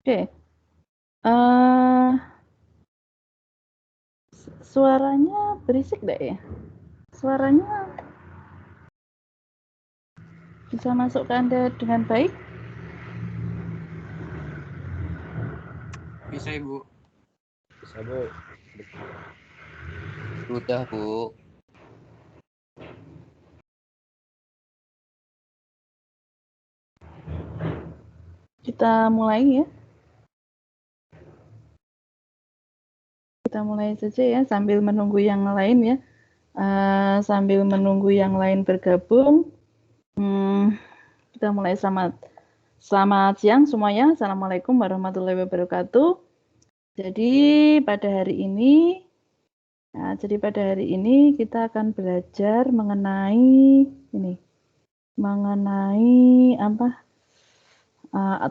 Oke. Suaranya berisik nggak ya? Suaranya bisa masuk ke Anda dengan baik? Bisa, Ibu. Bisa, Bu. Sudah, Bu. Kita mulai ya. Kita mulai saja ya sambil menunggu yang lain ya. Sambil menunggu yang lain bergabung. Kita mulai. Selamat siang semuanya. Assalamualaikum warahmatullahi wabarakatuh. Jadi pada hari ini kita akan belajar mengenai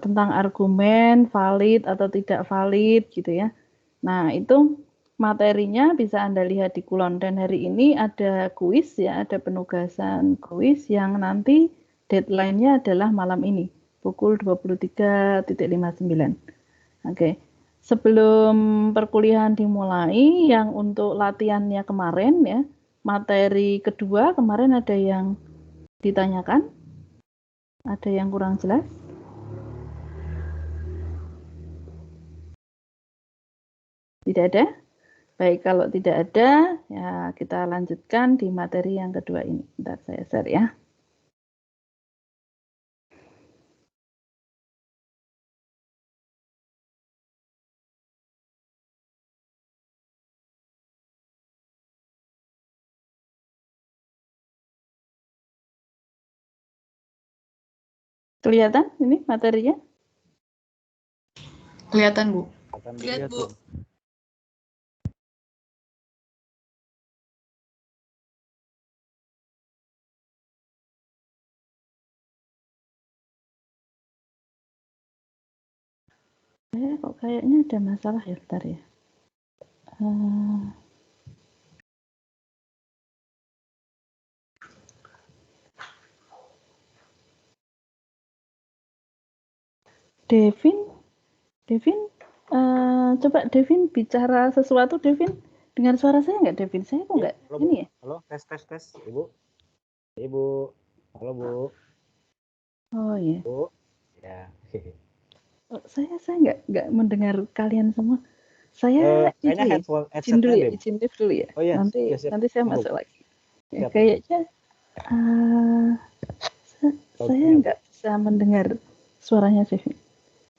tentang argumen valid atau tidak valid gitu ya. Nah, itu materinya bisa Anda lihat di Kulon, dan hari ini ada kuis ya, ada penugasan kuis yang nanti deadline-nya adalah malam ini pukul 23.59. Oke. Sebelum perkuliahan dimulai, yang untuk latihannya kemarin ya, materi kedua kemarin ada yang ditanyakan? Ada yang kurang jelas? Tidak ada? Baik, kalau tidak ada, ya kita lanjutkan di materi yang kedua ini. Bentar saya share ya. Kelihatan ini materinya? Kelihatan, Bu. Lihat, Bu. Kok kayaknya ada masalah ya, bentar ya. Devin, coba Devin bicara sesuatu, Devin. Dengar suara saya nggak, Devin? Saya kok nggak ini ya? Halo, tes, Ibu. Ibu, halo, Bu. Oh iya. Bu, ya. Saya nggak mendengar kalian semua. Saya kayaknya izin dulu ya, deh. izin live dulu ya. Oh iya, Nanti saya masuk lagi. Ya, Siap. kayaknya saya nggak bisa mendengar suaranya Devin.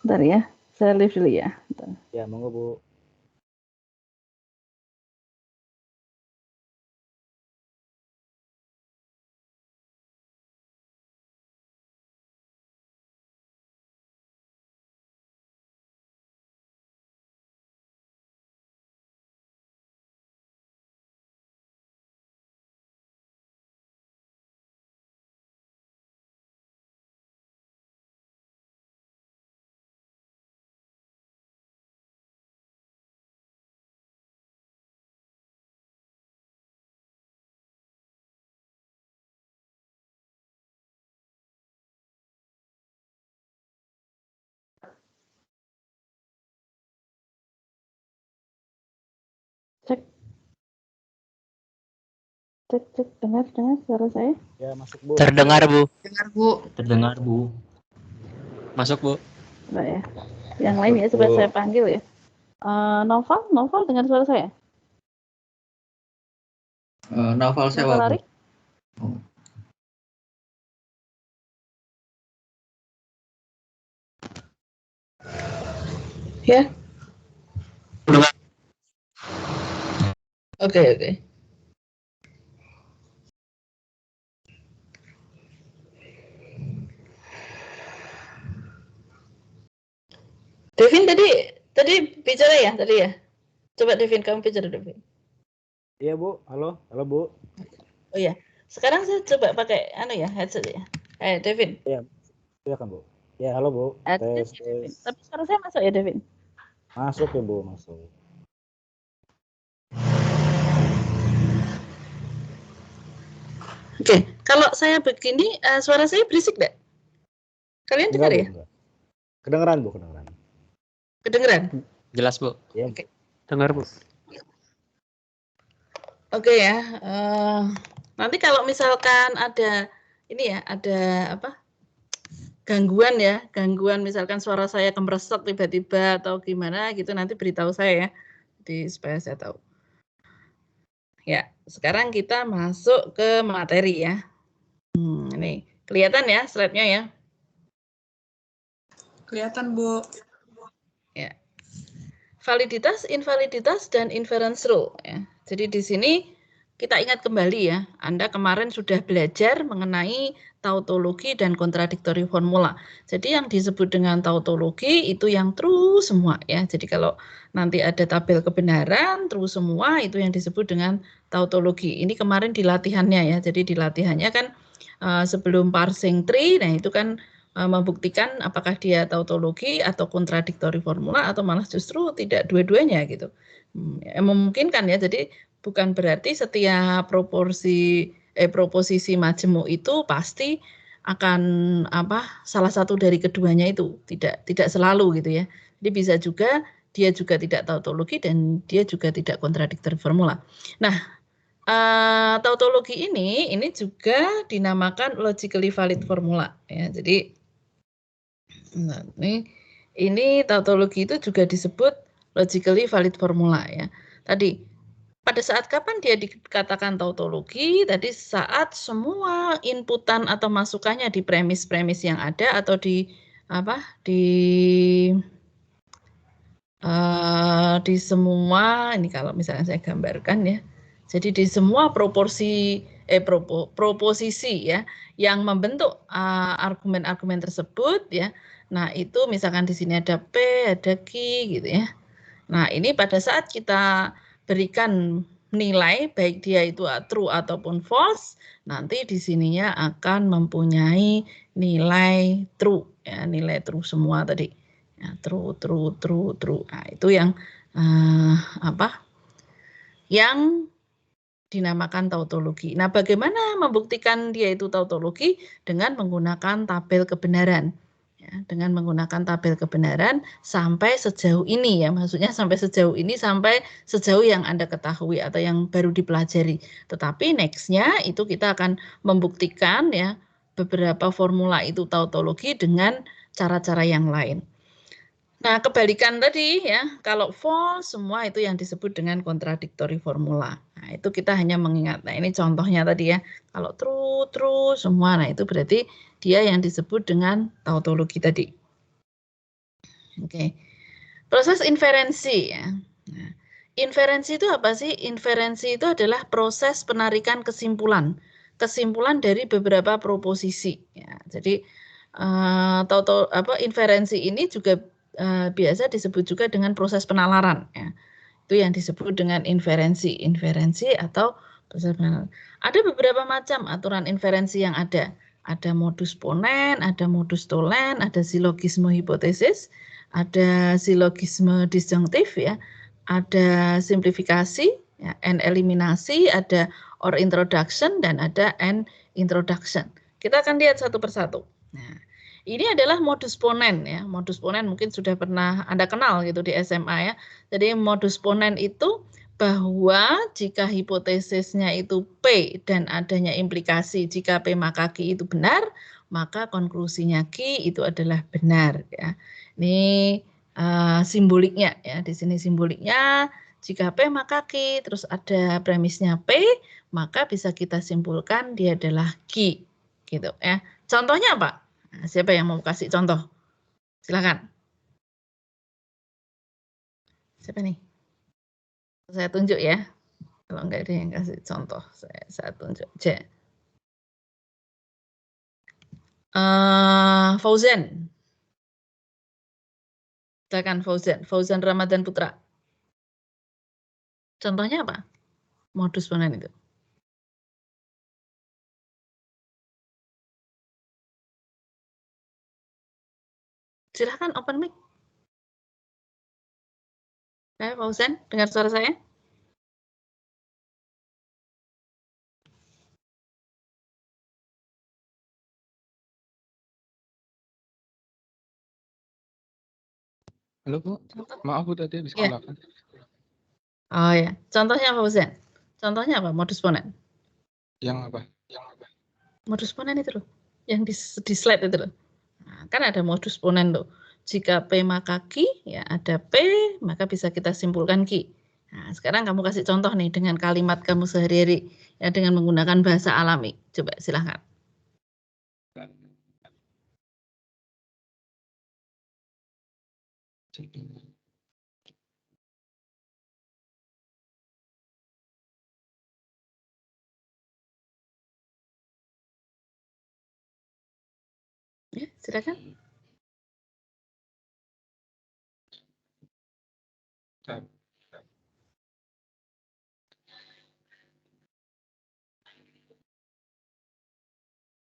Bentar ya, saya live dulu ya. Bentar. Ya, monggo, Bu. Cek, dengar suara saya? Ya, masuk, Bu. Terdengar, Bu. Dengar, Bu. Terdengar, Bu. Masuk, Bu. Coba ya. Yang lain ya, coba saya panggil ya. Noval dengar suara saya? Novel sewa, Bu. Ya. Oke. Devin tadi bicara ya tadi ya. Coba Devin, kamu bicara, Devin. Iya, Bu. Halo, Bu. Oh iya. Sekarang saya coba pakai headset ya. Devin. Iya, silakan, Bu. Ya, halo, Bu. Tes. Tapi suara saya masuk ya, Devin? Masuk ya, Bu, masuk. Oke, kalau saya begini suara saya berisik nggak? Kalian dengar ya? Enggak. Kedengeran, Bu, kedengeran. Kedengeran? Jelas, Bu. Ya, Oke. dengar, Bu. Oke ya. Nanti kalau misalkan ada ini ya, ada apa? Gangguan ya, gangguan misalkan suara saya kemresek tiba-tiba atau gimana gitu nanti beritahu saya ya. Jadi supaya saya tahu. Ya, sekarang kita masuk ke materi ya. Ini kelihatan ya slide-nya ya. Kelihatan, Bu. Ya. Validitas, invaliditas, dan inference rule. Ya. Jadi di sini kita ingat kembali ya, Anda kemarin sudah belajar mengenai tautologi dan kontradiktori formula. Jadi yang disebut dengan tautologi itu yang true semua ya. Jadi kalau nanti ada tabel kebenaran true semua itu yang disebut dengan tautologi. Ini kemarin di latihannya ya. Jadi di latihannya kan sebelum parsing tree, nah itu kan membuktikan apakah dia tautologi atau kontradiktori formula atau malah justru tidak dua-duanya gitu. Memungkinkan ya. Jadi bukan berarti setiap proposisi majemuk itu pasti akan salah satu dari keduanya itu tidak selalu gitu ya. Jadi bisa juga dia juga tidak tautologi dan dia juga tidak kontradiktori formula. Nah, tautologi ini juga dinamakan logically valid formula ya. Jadi nah, ini tautologi itu juga disebut logically valid formula ya. Tadi pada saat kapan dia dikatakan tautologi? Tadi saat semua inputan atau masukannya di premis-premis yang ada atau di di semua ini kalau misalnya saya gambarkan ya. Jadi di semua proposisi ya yang membentuk argumen-argumen tersebut ya. Nah, itu misalkan di sini ada P, ada Q gitu ya. Nah, ini pada saat kita berikan nilai baik dia itu true ataupun false, nanti di sininya akan mempunyai nilai true ya, nilai true semua tadi. Ya, true. Nah, itu yang yang dinamakan tautologi. Nah, bagaimana membuktikan dia itu tautologi? Dengan menggunakan tabel kebenaran. Ya, dengan menggunakan tabel kebenaran sampai sejauh ini ya, maksudnya sampai sejauh ini, sampai sejauh yang Anda ketahui atau yang baru dipelajari. Tetapi next-nya itu kita akan membuktikan ya beberapa formula itu tautologi dengan cara-cara yang lain. Nah, kebalikan tadi ya, kalau false semua itu yang disebut dengan kontradiktori formula. Nah, itu kita hanya mengingat. Nah, ini contohnya tadi ya. Kalau true semua, nah itu berarti dia yang disebut dengan tautologi tadi. Oke. Proses inferensi ya. Nah, inferensi itu apa sih? Inferensi itu adalah proses penarikan kesimpulan dari beberapa proposisi ya. Jadi inferensi ini juga biasa disebut juga dengan proses penalaran ya. Itu yang disebut dengan inferensi atau proses penalaran. Ada beberapa macam aturan inferensi yang ada. Ada modus ponen, ada modus tollens, ada silogisme hipotesis, ada silogisme disjunktif ya, ada simplifikasi ya, and eliminasi, ada or introduction dan ada and introduction. Kita akan lihat satu persatu. Nah, ini adalah modus ponen ya. Modus ponen mungkin sudah pernah Anda kenal gitu di SMA ya. Jadi modus ponen itu bahwa jika hipotesisnya itu P dan adanya implikasi jika P maka Q itu benar, maka konklusinya Q itu adalah benar ya. Ini simboliknya ya. Di sini simboliknya jika P maka Q, terus ada premisnya P, maka bisa kita simpulkan dia adalah Q gitu ya. Contohnya apa? Nah, siapa yang mau kasih contoh? Silakan. Siapa nih? Saya tunjuk ya. Kalau enggak ada yang kasih contoh, saya tunjuk. Fauzan. Silakan Fauzan. Fauzan Ramadan Putra. Contohnya apa? Modus ponen itu. Silakan open mic. Fauzan, dengar suara saya? Halo Bu, Contoh? maaf Bu tadi habis Ya. kelakan. Oh ya, contohnya apa Husen? Contohnya apa? Modus ponen. Yang apa? Modus ponen itu loh, yang di slide itu loh. Nah, kan ada modus ponen loh. Jika P maka Q, ya ada P, maka bisa kita simpulkan Q. Nah, sekarang kamu kasih contoh nih dengan kalimat kamu sehari-hari, ya dengan menggunakan bahasa alami. Coba silahkan. Ya, silakan.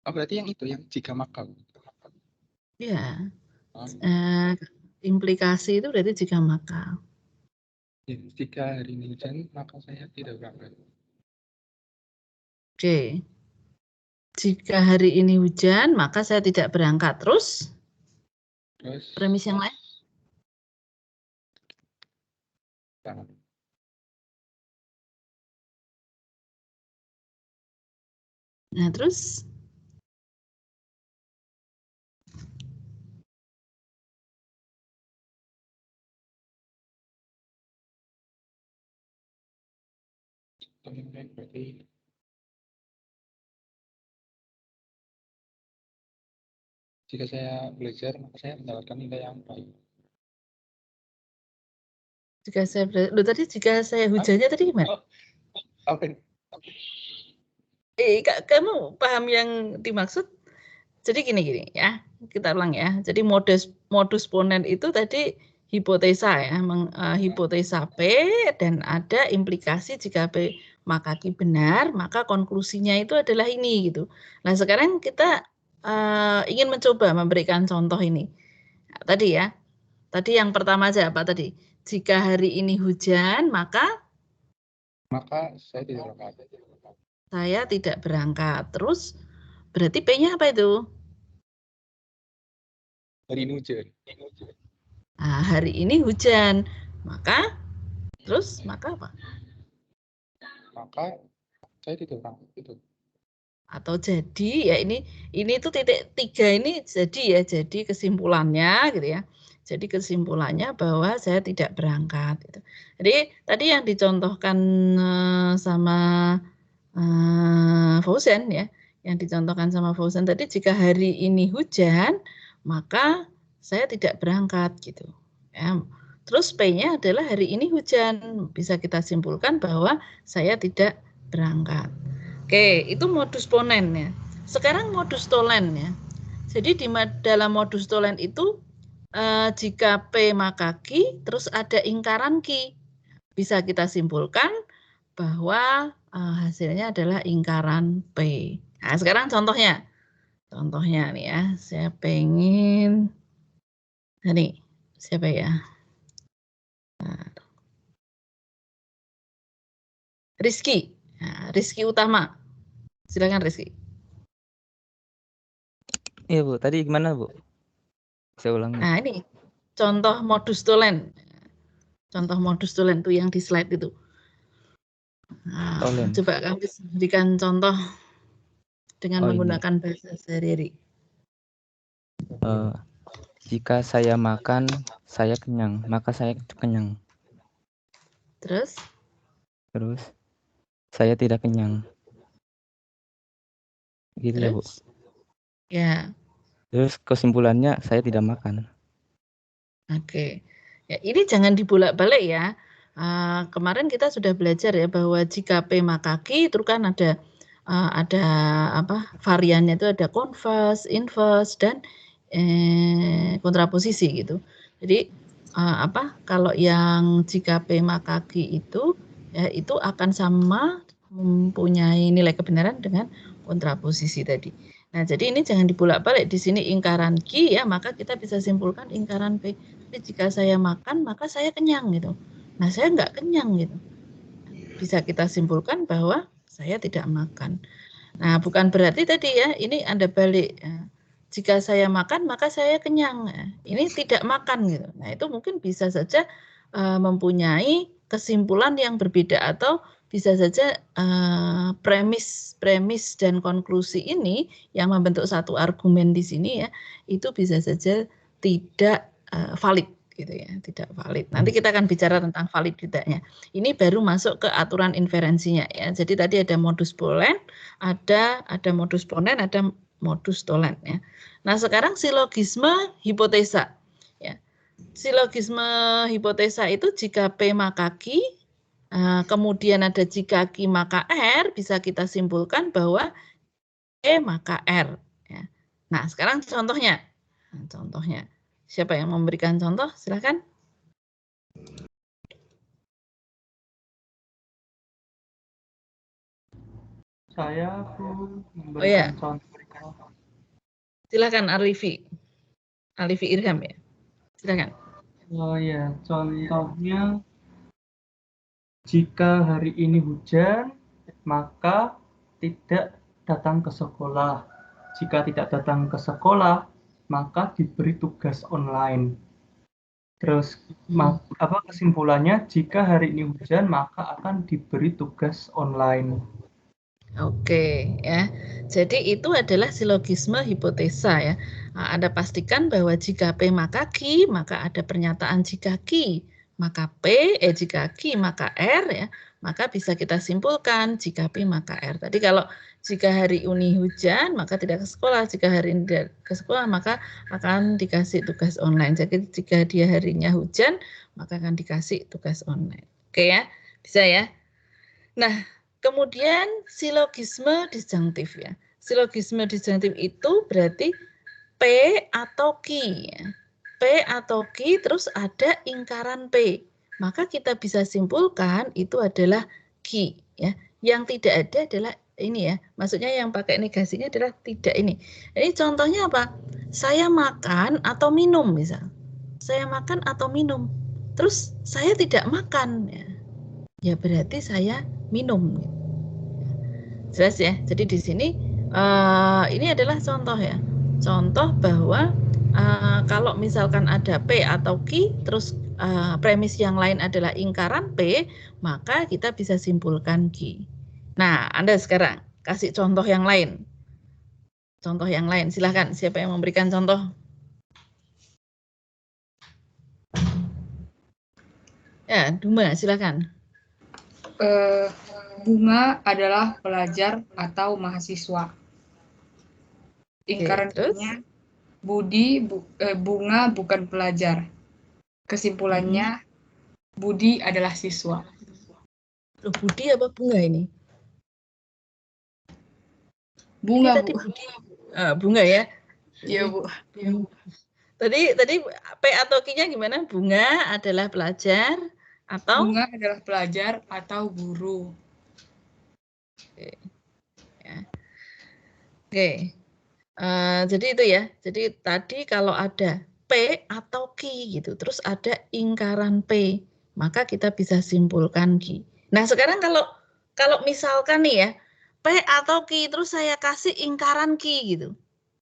Oh berarti yang itu, yang jika maka. Ya, Oh, implikasi itu berarti jika maka. ya, jika hari ini hujan, maka saya tidak berangkat. Oke. Jika hari ini hujan, maka saya tidak berangkat. Terus, premis yang lain? Nah, terus? Berarti jika saya belajar, maka saya mendapatkan nilai yang baik. Jika saya tadi jika saya hujannya tadi gimana? Apa? Kamu paham yang dimaksud? Jadi gini ya, kita ulang ya. Jadi modus ponen itu tadi hipotesa ya, hipotesa P dan ada implikasi jika P maka Q benar, maka konklusinya itu adalah ini gitu. Nah, sekarang kita ingin mencoba memberikan contoh ini. Nah, tadi ya. Tadi yang pertama aja apa tadi? Jika hari ini hujan, maka saya tidak berangkat. Saya tidak berangkat. Terus berarti P-nya apa itu? Hari ini hujan. Nah, hari ini hujan. Maka maka apa? Maka saya tidak berangkat itu. Atau jadi ya ini tuh titik 3 ini jadi ya, jadi kesimpulannya gitu ya. Jadi kesimpulannya bahwa saya tidak berangkat gitu. Jadi tadi yang dicontohkan sama Fauzan ya, yang dicontohkan sama Fauzan tadi jika hari ini hujan, maka saya tidak berangkat gitu. Ya. Terus P-nya adalah hari ini hujan, bisa kita simpulkan bahwa saya tidak berangkat. Oke, itu modus ponen ya. Sekarang modus tolen ya. Jadi di dalam modus tolen itu jika P maka Q, terus ada ingkaran Q. Bisa kita simpulkan bahwa hasilnya adalah ingkaran P. Nah, sekarang contohnya. Contohnya nih ya, saya pengen nih, siapa ya? Rizky. Nah, Rizky Utama. Silakan Rizky. Iya Bu, tadi gimana Bu? Saya ulangi. Nah ini contoh modus tolen. Contoh modus tolen tuh yang di slide itu. Nah, coba kamu berikan contoh dengan menggunakan bahasa sehari-hari. Jika saya makan, saya kenyang, maka saya kenyang. Terus, saya tidak kenyang. Gitu ya Bu. Ya. Terus kesimpulannya saya tidak makan. Oke. Ya, ini jangan dibolak-balik ya. Kemarin kita sudah belajar ya bahwa jika P maka Q itu kan ada apa variannya itu ada converse, inverse dan kontraposisi gitu. Jadi apa kalau yang jika P maka Q itu ya itu akan sama mempunyai nilai kebenaran dengan kontraposisi tadi. Nah, jadi ini jangan dibolak-balik. Di sini ingkaran Q ya, maka kita bisa simpulkan ingkaran P. Tapi jika saya makan, maka saya kenyang gitu. Nah, saya nggak kenyang gitu. Bisa kita simpulkan bahwa saya tidak makan. Nah, bukan berarti tadi ya, ini Anda balik. jika saya makan maka saya kenyang. Nah, ini tidak makan gitu. Nah, itu mungkin bisa saja mempunyai kesimpulan yang berbeda atau bisa saja premis dan konklusi ini yang membentuk satu argumen di sini ya, itu bisa saja tidak valid gitu ya, tidak valid. Nanti kita akan bicara tentang valid tidaknya. Ini baru masuk ke aturan inferensinya ya. Jadi tadi ada modus ponens, ada modus ponens, ada modus tollens ya. Nah, sekarang silogisme hipotesa ya. Silogisme hipotesa itu jika P maka Q, kemudian ada jika Q maka R, bisa kita simpulkan bahwa E maka R ya. Nah, sekarang contohnya. Nah, contohnya. Siapa yang memberikan contoh? Silakan. Saya memberikan contoh. Silakan Alifi Irham ya. Silakan. Oh ya, contohnya jika hari ini hujan, maka tidak datang ke sekolah. Jika tidak datang ke sekolah, maka diberi tugas online. Terus kesimpulannya, jika hari ini hujan, maka akan diberi tugas online. Oke ya, jadi itu adalah silogisme hipotesa ya. Nah, Anda pastikan bahwa jika P maka Q, maka ada pernyataan jika Q maka P, jika Q maka R ya, maka bisa kita simpulkan jika P maka R. Tadi kalau jika hari ini hujan maka tidak ke sekolah, jika hari ini tidak ke sekolah maka akan dikasih tugas online. Jadi jika dia harinya hujan maka akan dikasih tugas online. Oke ya, bisa ya. Nah, kemudian silogisme disjunktif ya. Silogisme disjunktif itu berarti P atau Q ya. P atau Q terus ada ingkaran P. Maka kita bisa simpulkan itu adalah Q ya. Yang tidak ada adalah ini ya. Maksudnya yang pakai negasinya adalah tidak ini. Ini contohnya apa? Saya makan atau minum misal. Saya makan atau minum. Terus saya tidak makan ya. Ya berarti saya minum. Jelas ya. Jadi di sini ini adalah contoh ya. Contoh bahwa kalau misalkan ada P atau Q, terus premis yang lain adalah ingkaran P, maka kita bisa simpulkan Q. Nah, Anda sekarang kasih contoh yang lain. Contoh yang lain, silahkan. Siapa yang memberikan contoh? Ya, Duma, silahkan. Bunga adalah pelajar atau mahasiswa. Ingkarannya Bunga bukan pelajar. Kesimpulannya Budi adalah siswa. Loh, Budi apa Bunga ini? Bunga, ini tadi Bu. Bunga ya? Iya, Bu. Tadi P atau Q-nya gimana? Bunga adalah pelajar atau? Bunga adalah pelajar atau guru. Oke. Ya. Oke. Jadi itu ya. Jadi tadi kalau ada P atau Q gitu, terus ada ingkaran P, maka kita bisa simpulkan Q. Nah, sekarang kalau misalkan nih ya, P atau Q terus saya kasih ingkaran Q gitu.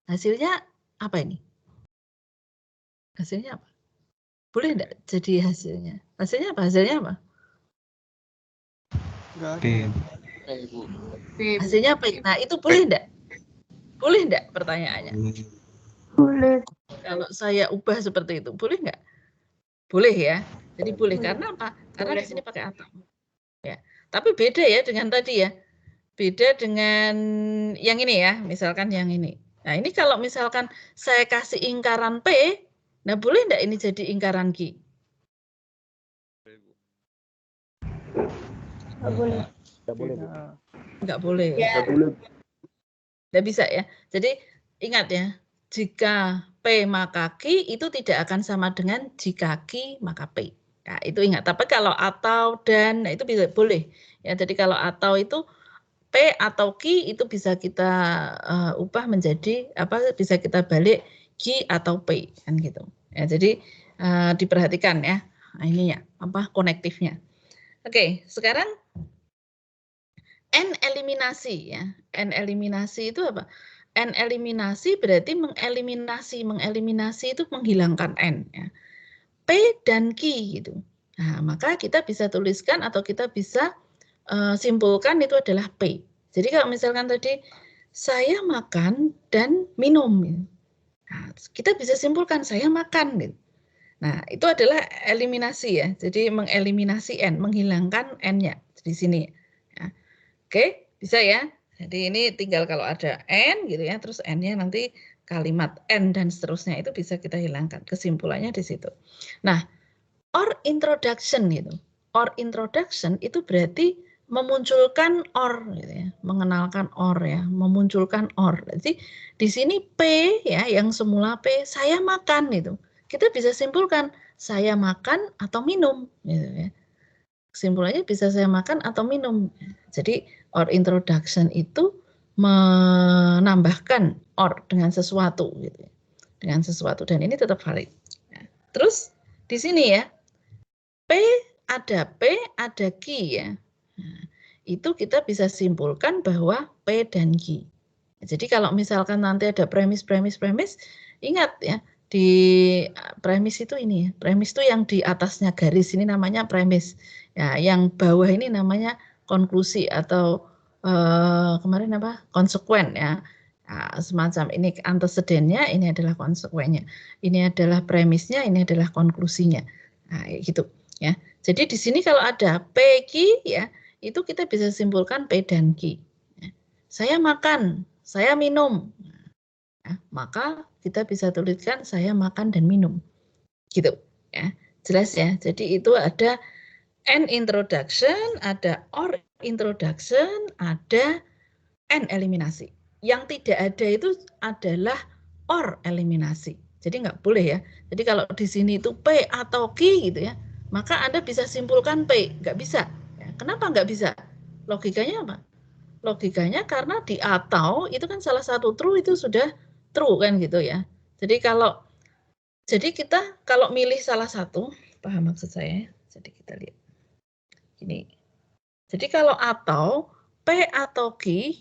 Hasilnya apa ini? Hasilnya apa? Boleh enggak jadi hasilnya? Hasilnya apa? Hasilnya apa? P. Hasilnya apa? Nah, itu boleh enggak? Boleh enggak pertanyaannya? Boleh. Kalau saya ubah seperti itu, boleh enggak? Boleh ya. Jadi boleh karena apa? Karena di sini pakai atau. Ya. Tapi beda ya dengan tadi ya. Beda dengan yang ini ya, misalkan yang ini. Nah, ini kalau misalkan saya kasih ingkaran P, nah boleh enggak ini jadi ingkaran Q? Nggak boleh. Nggak boleh, Bu. Nggak boleh. Nggak boleh. Nggak bisa ya. Jadi ingat ya, jika P maka Q itu tidak akan sama dengan jika Q maka P. Ya, itu ingat. Tapi kalau atau dan, nah itu bisa boleh. Ya, jadi kalau atau itu P atau Q itu bisa kita ubah menjadi apa? Bisa kita balik Q atau P kan gitu. Ya, jadi diperhatikan ya. Nah, ini ya, apa konektifnya. Oke, sekarang N eliminasi ya. N eliminasi itu apa? N eliminasi berarti mengeliminasi itu menghilangkan N. Ya. P dan Q gitu. Nah, maka kita bisa tuliskan atau kita bisa simpulkan itu adalah P. Jadi kalau misalkan tadi saya makan dan minum. Nah, kita bisa simpulkan saya makan. Gitu. Nah, itu adalah eliminasi ya. Jadi mengeliminasi N, menghilangkan N-nya di sini. Ya. Oke, bisa ya. Jadi ini tinggal kalau ada N gitu ya, terus N-nya nanti kalimat N dan seterusnya itu bisa kita hilangkan. Kesimpulannya di situ. Nah, or introduction gitu. Or introduction itu berarti memunculkan or gitu ya, mengenalkan or ya, memunculkan or. Jadi di sini P ya, yang semula P, saya makan gitu. Kita bisa simpulkan saya makan atau minum gitu ya. Kesimpulannya bisa saya makan atau minum. Jadi or introduction itu menambahkan or dengan sesuatu gitu ya. Dengan sesuatu dan ini tetap valid. Nah, terus di sini ya P, ada Q ya. Nah, itu kita bisa simpulkan bahwa P dan Q. Jadi kalau misalkan nanti ada premis, ingat ya, di premis itu ini, premis itu yang di atasnya garis ini namanya premis. Ya, yang bawah ini namanya konklusi atau kemarin apa? Konsekuen ya. Nah, semacam ini antecedennya, ini adalah konsekuennya. Ini adalah premisnya, ini adalah konklusinya. Nah, gitu ya. Jadi di sini kalau ada P, Q ya, itu kita bisa simpulkan P dan Q. Ya. Saya makan, saya minum. Nah, maka kita bisa tuliskan saya makan dan minum. Gitu ya. Jelas ya. Jadi itu ada N introduction, ada or introduction, ada N eliminasi. Yang tidak ada itu adalah or eliminasi. Jadi nggak boleh ya. Jadi kalau di sini itu P atau Q gitu ya, maka Anda bisa simpulkan P. Nggak bisa. Ya, kenapa nggak bisa? Logikanya apa? Logikanya karena di atau itu kan salah satu true itu sudah true kan gitu ya. Jadi kita kalau milih salah satu, paham maksud saya? Jadi kita lihat. Ini. Jadi kalau atau P atau Q,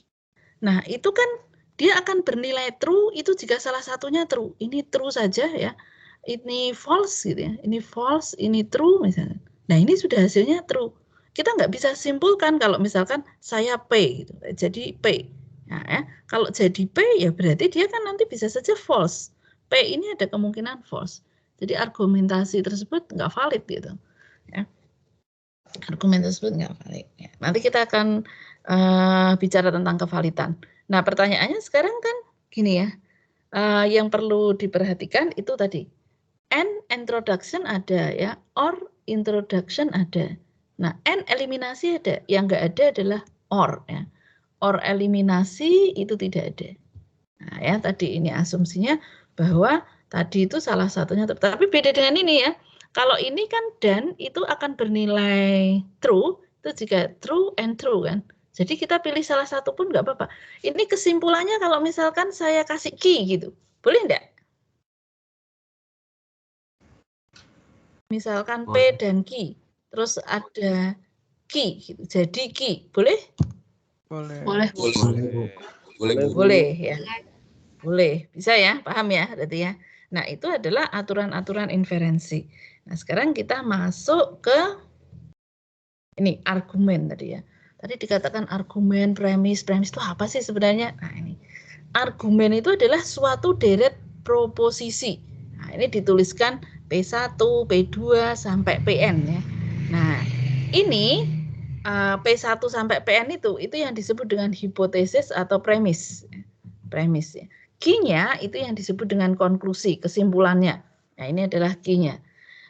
nah itu kan dia akan bernilai true itu jika salah satunya true. Ini true saja ya. Ini false gitu ya. Ini false, ini true misalnya. Nah ini sudah hasilnya true. Kita nggak bisa simpulkan kalau misalkan saya P gitu. Jadi P. Nah, ya. Kalau jadi P ya berarti dia kan nanti bisa saja false. P ini ada kemungkinan false. Jadi argumentasi tersebut nggak valid gitu. Ya. Argumen tersebut nggak valid. Ya. Nanti kita akan bicara tentang kevalidan. Nah pertanyaannya sekarang kan gini ya, yang perlu diperhatikan itu tadi N introduction ada ya, or introduction ada. Nah N eliminasi ada, yang nggak ada adalah or ya. Or eliminasi itu tidak ada. Nah ya tadi ini asumsinya bahwa tadi itu salah satunya, tapi beda dengan ini ya. Kalau ini kan dan itu akan bernilai true, itu jika true and true kan. Jadi kita pilih salah satu pun nggak apa-apa. Ini kesimpulannya kalau misalkan saya kasih Q gitu, boleh enggak? Misalkan P dan Q, terus ada Q gitu, jadi Q, boleh? Boleh. Boleh. Boleh ya. Boleh, bisa ya, paham ya berarti ya. Nah itu adalah aturan-aturan inferensi. Nah sekarang kita masuk ke ini argumen tadi ya. Tadi dikatakan argumen, premis itu apa sih sebenarnya? Nah ini, argumen itu adalah suatu deret proposisi. Nah ini dituliskan P1, P2, sampai Pn ya. Nah ini P1 sampai Pn itu yang disebut dengan hipotesis atau premis. Premis ya. Q-nya itu yang disebut dengan konklusi, kesimpulannya. Nah ini adalah Q-nya.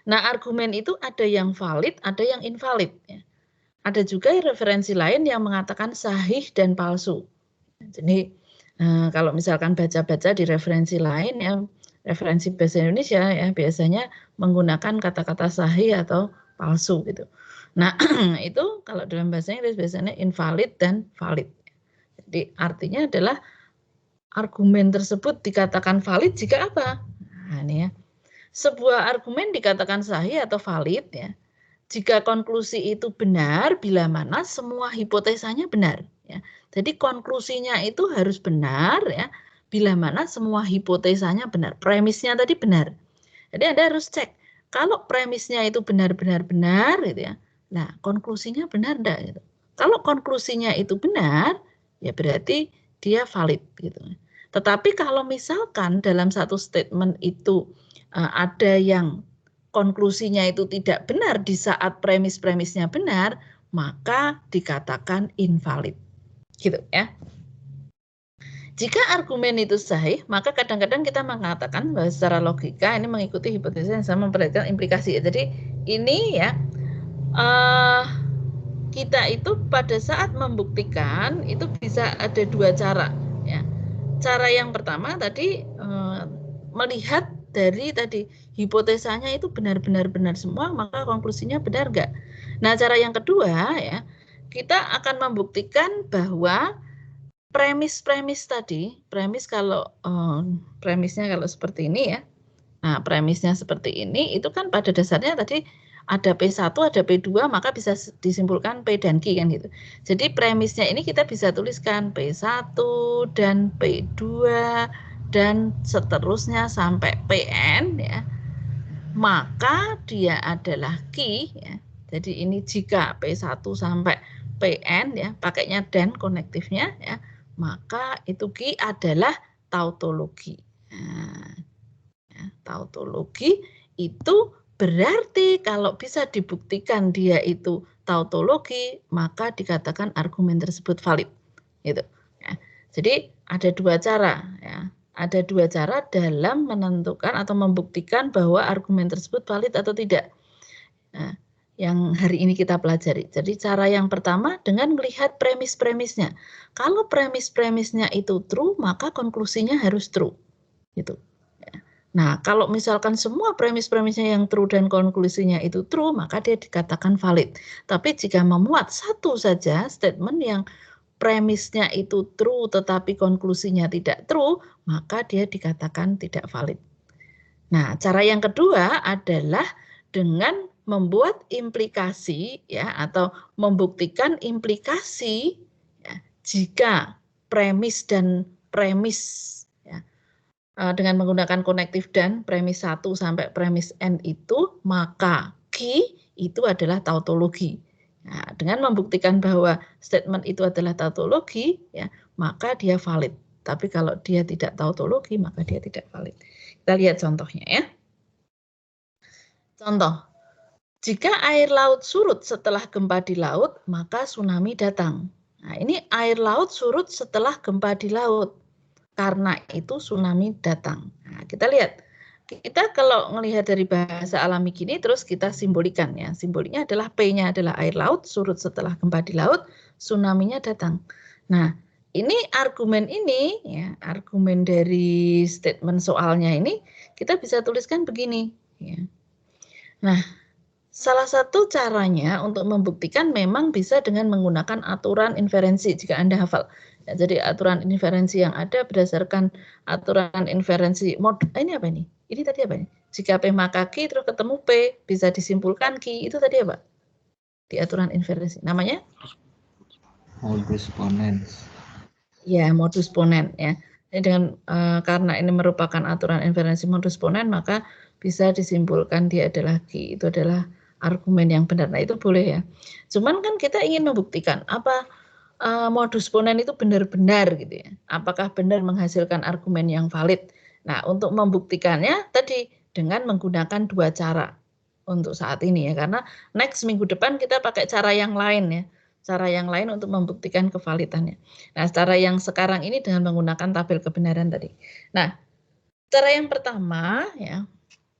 Nah argumen itu ada yang valid, ada yang invalid ya. Ada juga referensi lain yang mengatakan sahih dan palsu. Jadi kalau misalkan baca-baca di referensi lain ya, referensi bahasa Indonesia ya biasanya menggunakan kata-kata sahih atau palsu gitu. Nah itu kalau dalam bahasa Inggris biasanya invalid dan valid. Jadi artinya adalah argumen tersebut dikatakan valid jika apa? Nah ini ya, sebuah argumen dikatakan sahih atau valid ya jika konklusi itu benar bila mana semua hipotesanya benar ya. Jadi konklusinya itu harus benar ya bila mana semua hipotesanya benar, premisnya tadi benar. Jadi Anda harus cek, kalau premisnya itu benar-benar benar, gitu ya. Nah, konklusinya benar enggak? Gitu. Kalau konklusinya itu benar, ya berarti dia valid, gitu. Tetapi kalau misalkan dalam satu statement itu ada yang konklusinya itu tidak benar di saat premis-premisnya benar, maka dikatakan invalid, gitu ya. Jika argumen itu sahih, maka kadang-kadang kita mengatakan bahwa secara logika ini mengikuti hipotesis yang sama memperhatikan implikasi. Jadi ini ya kita itu pada saat membuktikan itu bisa ada dua cara. Ya. Cara yang pertama tadi melihat dari tadi hipotesanya itu benar-benar benar semua, maka konklusinya benar enggak. Nah, cara yang kedua ya, kita akan membuktikan bahwa premis-premis tadi, premis kalau premisnya kalau seperti ini ya. Nah, premisnya seperti ini itu kan pada dasarnya tadi ada P1, ada P2, maka bisa disimpulkan P dan Q kan gitu. Jadi premisnya ini kita bisa tuliskan P1 dan P2 dan seterusnya sampai Pn ya. Maka dia adalah Q ya. Jadi ini jika P1 sampai Pn ya, pakainya dan konektifnya ya, maka itu Q adalah tautologi. Nah, ya, tautologi itu berarti kalau bisa dibuktikan dia itu tautologi, maka dikatakan argumen tersebut valid. Gitu. Ya. Jadi ada dua cara. Ya. Ada dua cara dalam menentukan atau membuktikan bahwa argumen tersebut valid atau tidak. Nah, yang hari ini kita pelajari. Jadi cara yang pertama dengan melihat premis-premisnya. Kalau premis-premisnya itu true, maka konklusinya harus true. Gitu. Nah, kalau misalkan semua premis-premisnya yang true dan konklusinya itu true, maka dia dikatakan valid. Tapi jika memuat satu saja statement yang premisnya itu true tetapi konklusinya tidak true, maka dia dikatakan tidak valid. Nah, cara yang kedua adalah dengan membuat implikasi ya atau membuktikan implikasi ya, jika premis dan premis ya, dengan menggunakan konektif dan premis 1 sampai premis n itu, maka Q itu adalah tautologi. Nah, dengan membuktikan bahwa statement itu adalah tautologi ya, maka dia valid. Tapi kalau dia tidak tautologi, maka dia tidak valid. Kita lihat contohnya ya. Contoh, jika air laut surut setelah gempa di laut, maka tsunami datang. Nah, ini air laut surut setelah gempa di laut. Karena itu tsunami datang. Nah, kita lihat. Kita kalau melihat dari bahasa alami gini, terus kita simbolikan ya. Simboliknya adalah P-nya adalah air laut, surut setelah gempa di laut, tsunami-nya datang. Nah, ini argumen ini, ya, argumen dari statement soalnya ini, kita bisa tuliskan begini. Ya. Nah, salah satu caranya untuk membuktikan memang bisa dengan menggunakan aturan inferensi jika Anda hafal. Ya, jadi aturan inferensi yang ada berdasarkan aturan inferensi ini apa ini? Ini tadi apa ini? Jika P maka Q terus ketemu P bisa disimpulkan Q, itu tadi apa? Di aturan inferensi. Namanya? Modus ponens. Ya, modus ponens ya. Ini dengan karena ini merupakan aturan inferensi modus ponens, maka bisa disimpulkan dia adalah Q. Itu adalah argumen yang benar. Nah, itu boleh ya. Cuman kan kita ingin membuktikan apa modus ponens itu benar-benar gitu ya. Apakah benar menghasilkan argumen yang valid? Nah, untuk membuktikannya tadi dengan menggunakan dua cara untuk saat ini ya. Karena next minggu depan kita pakai cara yang lain ya. Cara yang lain untuk membuktikan kevalidannya. Nah, cara yang sekarang ini dengan menggunakan tabel kebenaran tadi. Nah, cara yang pertama ya.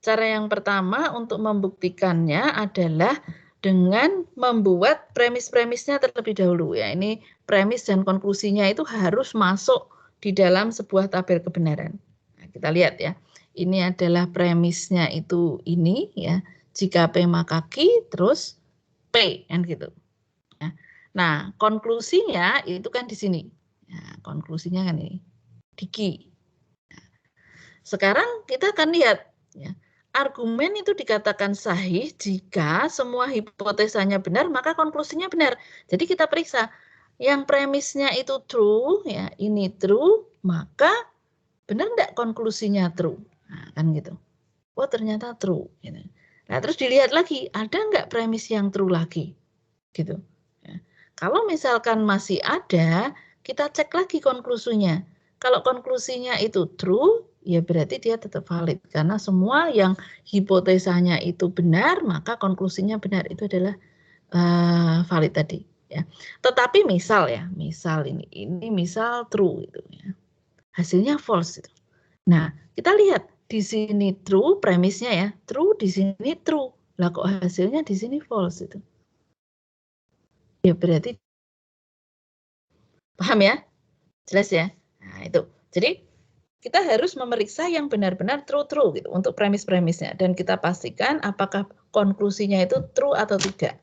Cara yang pertama untuk membuktikannya adalah dengan membuat premis-premisnya terlebih dahulu ya. Ini premis dan konklusinya itu harus masuk di dalam sebuah tabel kebenaran. Nah, kita lihat ya. Ini adalah premisnya itu ini ya. Jika P maka Q terus P kan gitu. Nah, konklusinya itu kan di sini. Nah, konklusinya kan ini di Q. Nah, sekarang kita akan lihat ya. Argumen itu dikatakan sahih jika semua hipotesanya benar, maka konklusinya benar. Jadi kita periksa yang premisnya itu true, ya ini true, maka benar enggak konklusinya true? Nah, kan gitu. Oh, ternyata true. Gitu. Nah, terus dilihat lagi, ada enggak premis yang true lagi? Gitu. Ya. Kalau misalkan masih ada, kita cek lagi konklusinya. Kalau konklusinya itu true, ya berarti dia tetap valid. Karena semua yang hipotesanya itu benar, maka konklusinya benar. Itu adalah valid tadi. Ya. Tetapi misal ya, misal ini misal true itu ya. Hasilnya false itu. Nah, kita lihat di sini true premisnya ya, true di sini true. Lah kok hasilnya di sini false itu. Ya berarti paham ya? Jelas ya? Nah, itu. Jadi kita harus memeriksa yang benar-benar true gitu untuk premis-premisnya dan kita pastikan apakah konklusinya itu true atau tidak.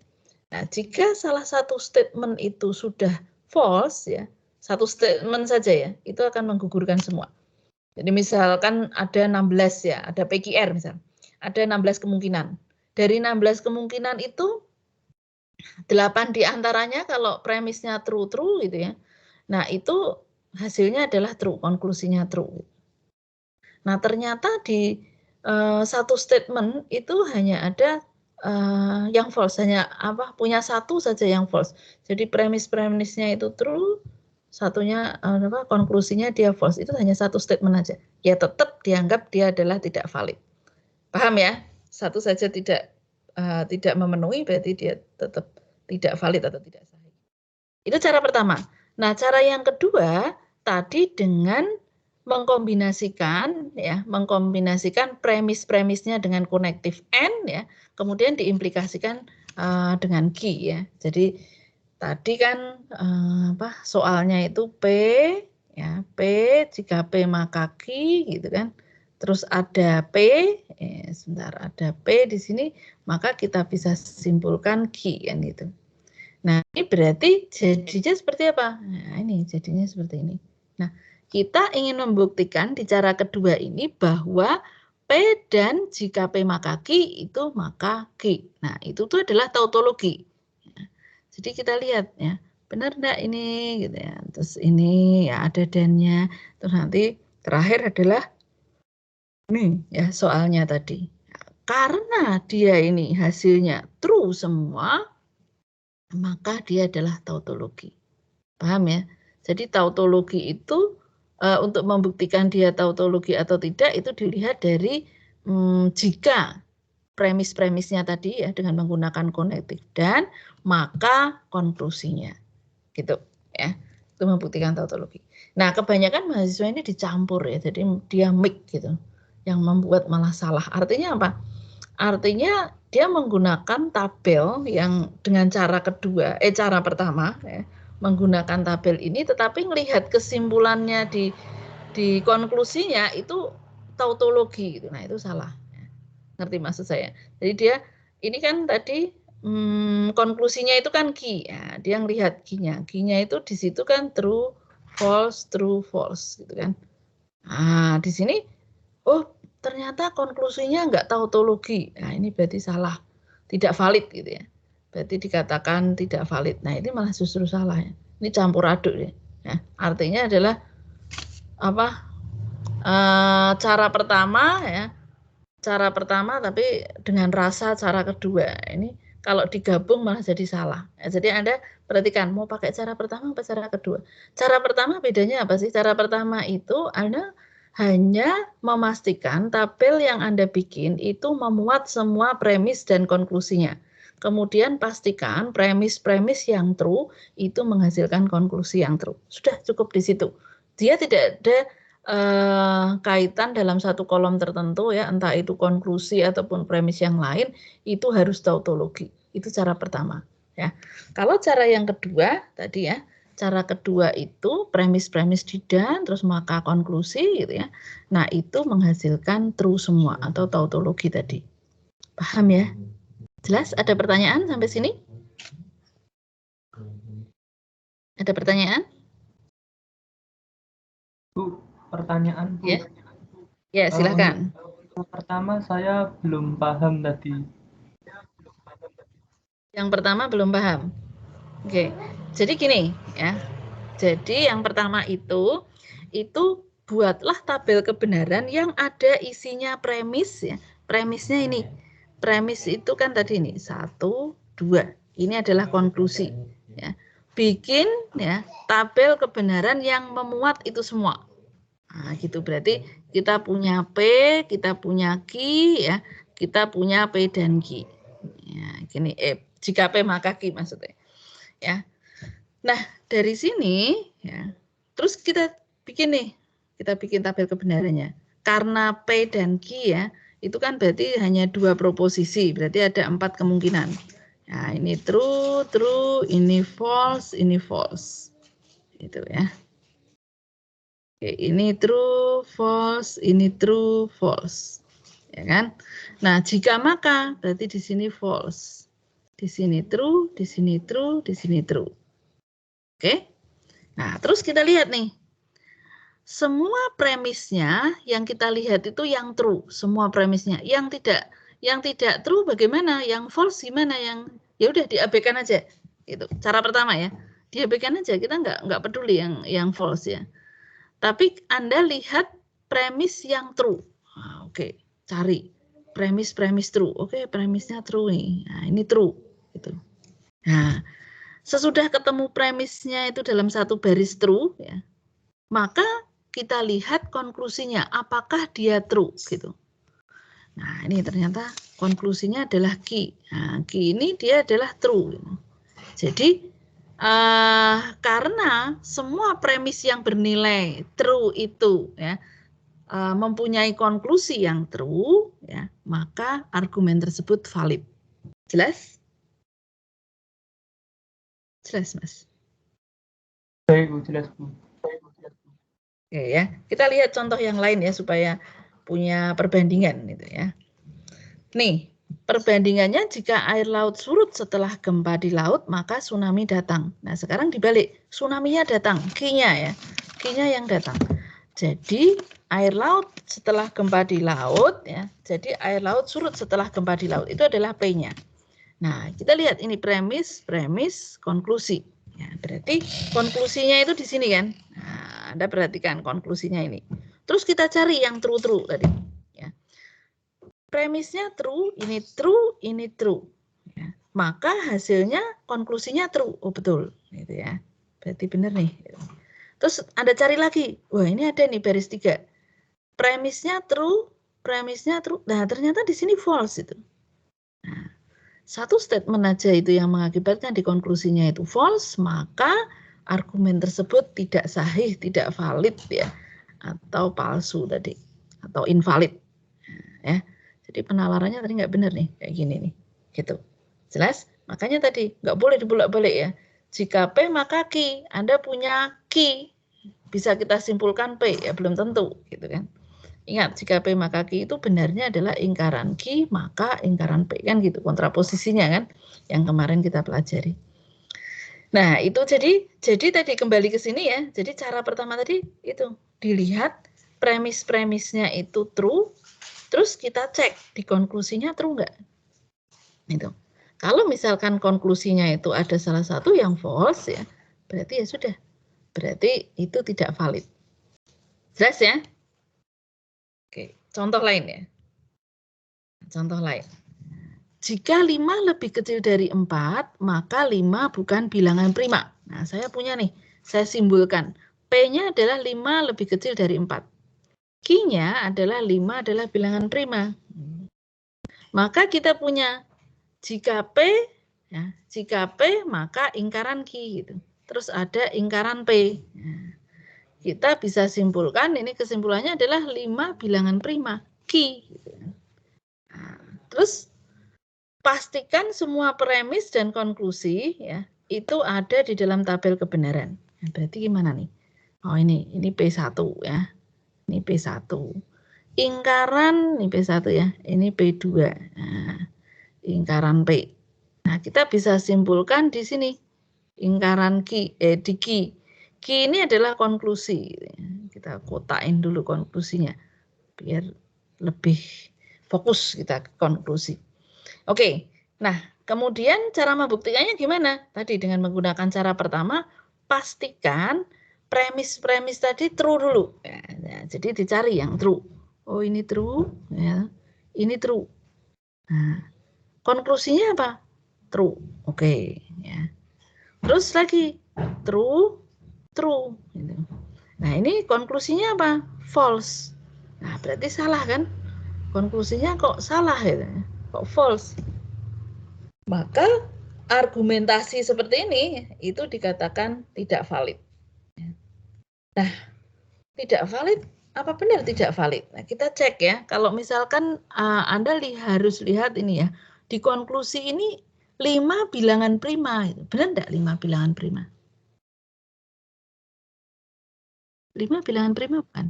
Nah, jika salah satu statement itu sudah false ya, satu statement saja ya, itu akan menggugurkan semua. Jadi misalkan ada 16 ya, ada PQR misal. Ada 16 kemungkinan. Dari 16 kemungkinan itu 8 diantaranya kalau premisnya true gitu ya. Nah, itu hasilnya adalah true, konklusinya true. Nah, ternyata di satu statement itu hanya ada yang false, hanya punya satu saja yang false. Jadi premis-premisnya itu true, satunya konklusinya dia false. Itu hanya satu statement aja. Ya tetap dianggap dia adalah tidak valid. Paham ya? Satu saja tidak memenuhi berarti dia tetap tidak valid atau tidak sahih. Itu cara pertama. Nah, cara yang kedua tadi dengan mengkombinasikan premis-premisnya dengan connective and ya, kemudian diimplikasikan dengan key ya. Jadi tadi kan soalnya itu P ya, P jika P maka key gitu kan. Terus ada P, sebentar ada P di sini, maka kita bisa simpulkan key kan gitu. Nah, ini berarti jadinya seperti apa? Nah, ini jadinya seperti ini. Nah, kita ingin membuktikan di cara kedua ini bahwa P dan jika P maka Q itu maka Q. Nah, itu tuh adalah tautologi. Ya. Jadi kita lihat ya, benar enggak ini gitu ya. Terus ini ya ada dan-nya. Terus nanti terakhir adalah ini ya soalnya tadi. Karena dia ini hasilnya true semua, maka dia adalah tautologi. Paham ya? Jadi tautologi itu untuk membuktikan dia tautologi atau tidak itu dilihat dari jika premis-premisnya tadi ya dengan menggunakan konektif dan maka konklusinya. Gitu ya. Itu membuktikan tautologi. Nah, kebanyakan mahasiswa ini dicampur ya. Jadi dia mix gitu. Yang membuat malah salah. Artinya apa? Artinya dia menggunakan tabel yang dengan cara kedua, cara pertama ya, menggunakan tabel ini, tetapi melihat kesimpulannya di konklusinya itu tautologi gitu. Nah, itu salah. Ngerti maksud saya? Jadi dia ini kan tadi konklusinya itu kan key. Ya, dia ngelihat key-nya. Key-nya itu di situ kan true, false gitu kan. Nah, di sini ternyata konklusinya enggak tautologi. Nah, ini berarti salah. Tidak valid gitu ya. Berarti dikatakan tidak valid. Nah, ini malah justru salah ya. Ini campur aduk ya. Nah, artinya adalah cara pertama ya. Cara pertama tapi dengan rasa cara kedua. Ini kalau digabung malah jadi salah. Ya, jadi Anda perhatikan mau pakai cara pertama atau cara kedua. Cara pertama bedanya apa sih? Cara pertama itu Anda hanya memastikan tabel yang Anda bikin itu memuat semua premis dan konklusinya. Kemudian pastikan premis-premis yang true itu menghasilkan konklusi yang true. Sudah cukup di situ. Dia tidak ada kaitan dalam satu kolom tertentu ya, entah itu konklusi ataupun premis yang lain, itu harus tautologi. Itu cara pertama. Ya. Kalau cara yang kedua tadi ya, cara kedua itu premis-premis di dan terus maka konklusi gitu ya. Nah, itu menghasilkan true semua atau tautologi tadi. Paham ya? Jelas? Ada pertanyaan sampai sini? Ada pertanyaan? Bu, pertanyaan Bu. Ya, silakan. Yang pertama saya belum paham tadi. Yang pertama belum paham. Oke. Jadi gini ya. Jadi yang pertama itu buatlah tabel kebenaran yang ada isinya premis ya. Premisnya ini. Premis itu kan tadi ini 1, 2. Ini adalah konklusi ya. Bikin ya tabel kebenaran yang memuat itu semua. Nah, gitu berarti kita punya P, kita punya Q ya. Kita punya P dan Q. Ya, gini jika P maka Q maksudnya. Ya. Nah, dari sini ya. Terus kita bikin nih. Kita bikin tabel kebenarannya. Karena P dan Q ya, itu kan berarti hanya 2 proposisi, berarti ada 4 kemungkinan. Nah, ini true, ini false, ini false. Itu ya. Oke, ini true, false, ini true, false. Ya kan? Nah, jika maka berarti di sini false. Di sini true, di sini true, di sini true. Oke? Nah, terus kita lihat nih. Semua premisnya yang kita lihat itu yang true, semua premisnya. Yang tidak true bagaimana? Yang false gimana? Yang ya udah diabaikan aja. Itu cara pertama ya. Diabaikan aja, kita nggak peduli yang false ya. Tapi Anda lihat premis yang true. Nah, oke, cari premis true. Oke, premisnya true nih. Nah, ini true gitu. Nah, sesudah ketemu premisnya itu dalam satu baris true ya. Maka kita lihat konklusinya, apakah dia true gitu. Nah, ini ternyata konklusinya adalah Q. Nah, Q ini dia adalah true. Jadi, karena semua premis yang bernilai true itu ya mempunyai konklusi yang true, ya, maka argumen tersebut valid. Jelas? Jelas, Mas? Baik, Bu, jelas, Bu. Oke ya, kita lihat contoh yang lain ya supaya punya perbandingan gitu ya. Nih, perbandingannya jika air laut surut setelah gempa di laut, maka tsunami datang. Nah, sekarang dibalik, tsunami-nya datang, Q-nya ya. Q-nya yang datang. Jadi, air laut setelah gempa di laut ya. Jadi, air laut surut setelah gempa di laut itu adalah P-nya. Nah, kita lihat ini premis, konklusi. Ya, berarti konklusinya itu di sini kan. Nah, Anda perhatikan konklusinya ini. Terus kita cari yang true tadi. Ya. Premisnya true, ini true, ini true. Ya. Maka hasilnya konklusinya true. Oh betul, gitu ya. Berarti benar nih. Terus Anda cari lagi. Wah ini ada nih baris 3. Premisnya true. Nah ternyata di sini false itu. Nah, satu statement aja itu yang mengakibatkan di konklusinya itu false, maka argumen tersebut tidak sahih, tidak valid ya, atau palsu tadi, atau invalid. Ya, jadi penalarannya tadi nggak benar nih, kayak gini nih, gitu. Jelas? Makanya tadi nggak boleh dibolak-balik ya. Jika P maka Q, Anda punya Q, bisa kita simpulkan P ya belum tentu, gitu kan? Ingat, jika P maka Q itu benarnya adalah ingkaran Q maka ingkaran P kan gitu, kontraposisinya kan yang kemarin kita pelajari. Nah, itu jadi tadi kembali ke sini ya. Jadi cara pertama tadi itu dilihat premis-premisnya itu true, terus kita cek di konklusinya true enggak. Itu. Kalau misalkan konklusinya itu ada salah satu yang false ya, berarti ya sudah. Berarti itu tidak valid. Jelas ya? Oke, contoh lain ya. Contoh lain. Jika 5 lebih kecil dari 4, maka 5 bukan bilangan prima. Nah, saya punya nih, saya simbolkan. P-nya adalah 5 lebih kecil dari 4. Q-nya adalah 5 adalah bilangan prima. Maka kita punya, jika P maka ingkaran Q. Gitu. Terus ada ingkaran P. Nah, kita bisa simpulkan, ini kesimpulannya adalah 5 bilangan prima, Q. Nah, terus pastikan semua premis dan konklusi ya itu ada di dalam tabel kebenaran. Nah, berarti gimana nih? Oh ini P1 ya. Ini P1. Ingkaran ini P1 ya. Ini P2. Nah, ingkaran P. Nah, kita bisa simpulkan di sini. Ingkaran Q di Q. Q ini adalah konklusi. Kita kotakin dulu konklusinya biar lebih fokus kita ke konklusi. Oke, nah kemudian cara membuktikannya gimana? Tadi dengan menggunakan cara pertama, pastikan premis-premis tadi true dulu. jadi dicari yang true. Oh ini true, ya. Ini true. Nah, konklusinya apa? True. Oke, ya. Terus lagi true, true. Gitu. Nah ini konklusinya apa? False. Nah berarti salah kan? Konklusinya kok salah gitu, kok false? Maka argumentasi seperti ini itu dikatakan tidak valid. Nah, tidak valid, apa benar tidak valid? Nah, kita cek ya. Kalau misalkan Anda harus lihat ini ya, di konklusi ini 5 bilangan prima. Benar enggak 5 bilangan prima? 5 bilangan prima bukan?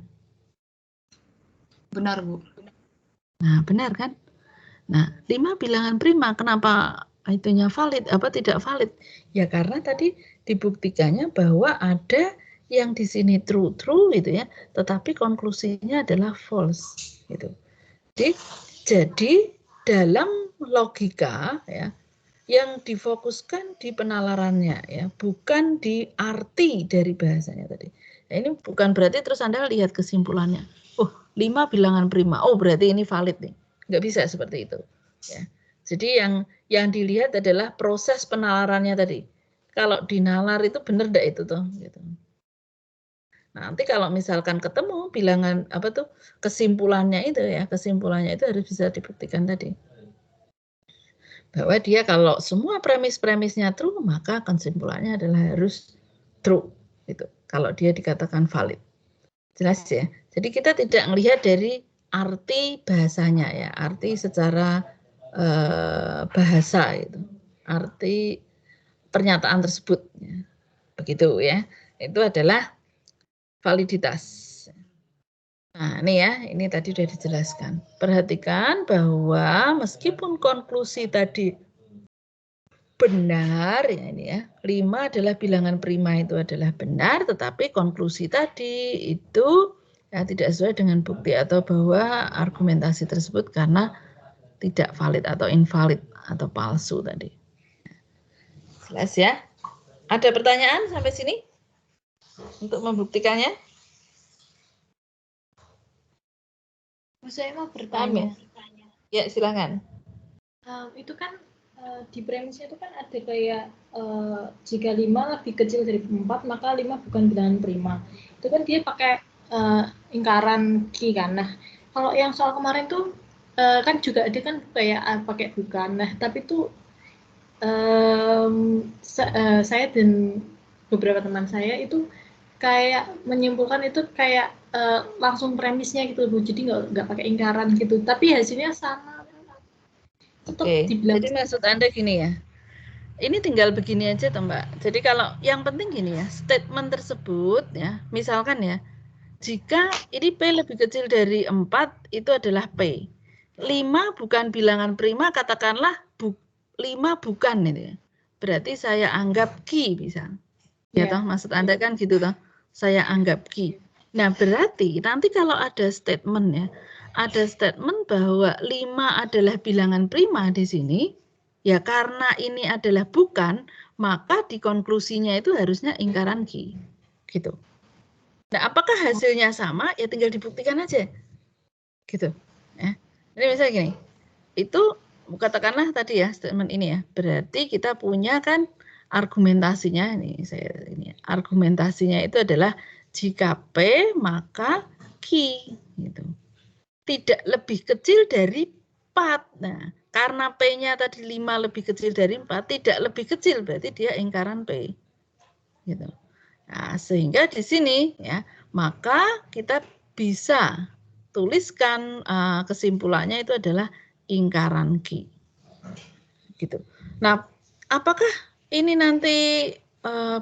Benar, Bu. Nah, benar kan? Nah, 5 bilangan prima, kenapa itunya valid, apa tidak valid? Ya karena tadi dibuktikannya bahwa ada yang di sini true gitu ya, tetapi konklusinya adalah false gitu. Jadi dalam logika ya, yang difokuskan di penalarannya ya, bukan di arti dari bahasanya tadi. Nah, ini bukan berarti terus Anda lihat kesimpulannya. Oh, 5 bilangan prima. Oh, berarti ini valid nih. Nggak bisa seperti itu ya. Jadi yang dilihat adalah proses penalarannya tadi. Kalau dinalar itu benar enggak itu tuh gitu. Nanti kalau misalkan ketemu bilangan apa tuh kesimpulannya itu ya, kesimpulannya itu harus bisa dibuktikan tadi. Bahwa dia kalau semua premis-premisnya true, maka kesimpulannya adalah harus true gitu. Kalau dia dikatakan valid. Jelas ya. Jadi kita tidak melihat dari arti bahasanya ya, arti secara bahasa itu, arti pernyataan tersebut ya. Begitu ya. Itu adalah validitas. Nah, ini ya, ini tadi sudah dijelaskan. Perhatikan bahwa meskipun konklusi tadi benar ya ini ya, 5 adalah bilangan prima itu adalah benar, tetapi konklusi tadi itu ya tidak sesuai dengan bukti atau bahwa argumentasi tersebut karena tidak valid atau invalid atau palsu tadi. Jelas ya? Ada pertanyaan sampai sini untuk membuktikannya? Saya mau bertanya. Ya, silakan. Itu kan di premisnya itu kan ada kayak jika 5 lebih kecil dari 4 maka 5 bukan bilangan prima. Itu kan dia pakai ingkaran Q kan. Nah, kalau yang soal kemarin tuh kan juga ada kan kayak pakai bukan. Nah, tapi tuh saya dan beberapa teman saya itu kayak menyimpulkan itu kayak langsung premisnya gitu Bu. Jadi nggak pakai ingkaran gitu. Tapi hasilnya sama. Oke, jadi maksud Anda gini ya, ini tinggal begini aja toh Mbak. Jadi kalau yang penting gini ya, statement tersebut ya, misalkan ya, jika ini P lebih kecil dari 4, itu adalah P. 5 bukan bilangan prima, katakanlah 5 bukan ini ya. Berarti saya anggap Q bisa. Ya toh, maksud Anda kan gitu toh, saya anggap Q. Nah berarti nanti kalau ada statement ya, ada statement bahwa 5 adalah bilangan prima di sini, ya karena ini adalah bukan, maka di konklusinya itu harusnya ingkaran Q. Gitu. Nah, apakah hasilnya sama? Ya tinggal dibuktikan aja. Gitu. Ya. Ini misalnya gini, itu katakanlah tadi ya statement ini ya, berarti kita punya kan argumentasinya argumentasinya itu adalah jika P maka Q gitu. Tidak lebih kecil dari 4. Nah, karena P-nya tadi 5 lebih kecil dari 4, tidak lebih kecil berarti dia ingkaran P. Gitu. Nah, sehingga di sini ya, maka kita bisa tuliskan kesimpulannya itu adalah ingkaran Q. Gitu. Nah, apakah ini nanti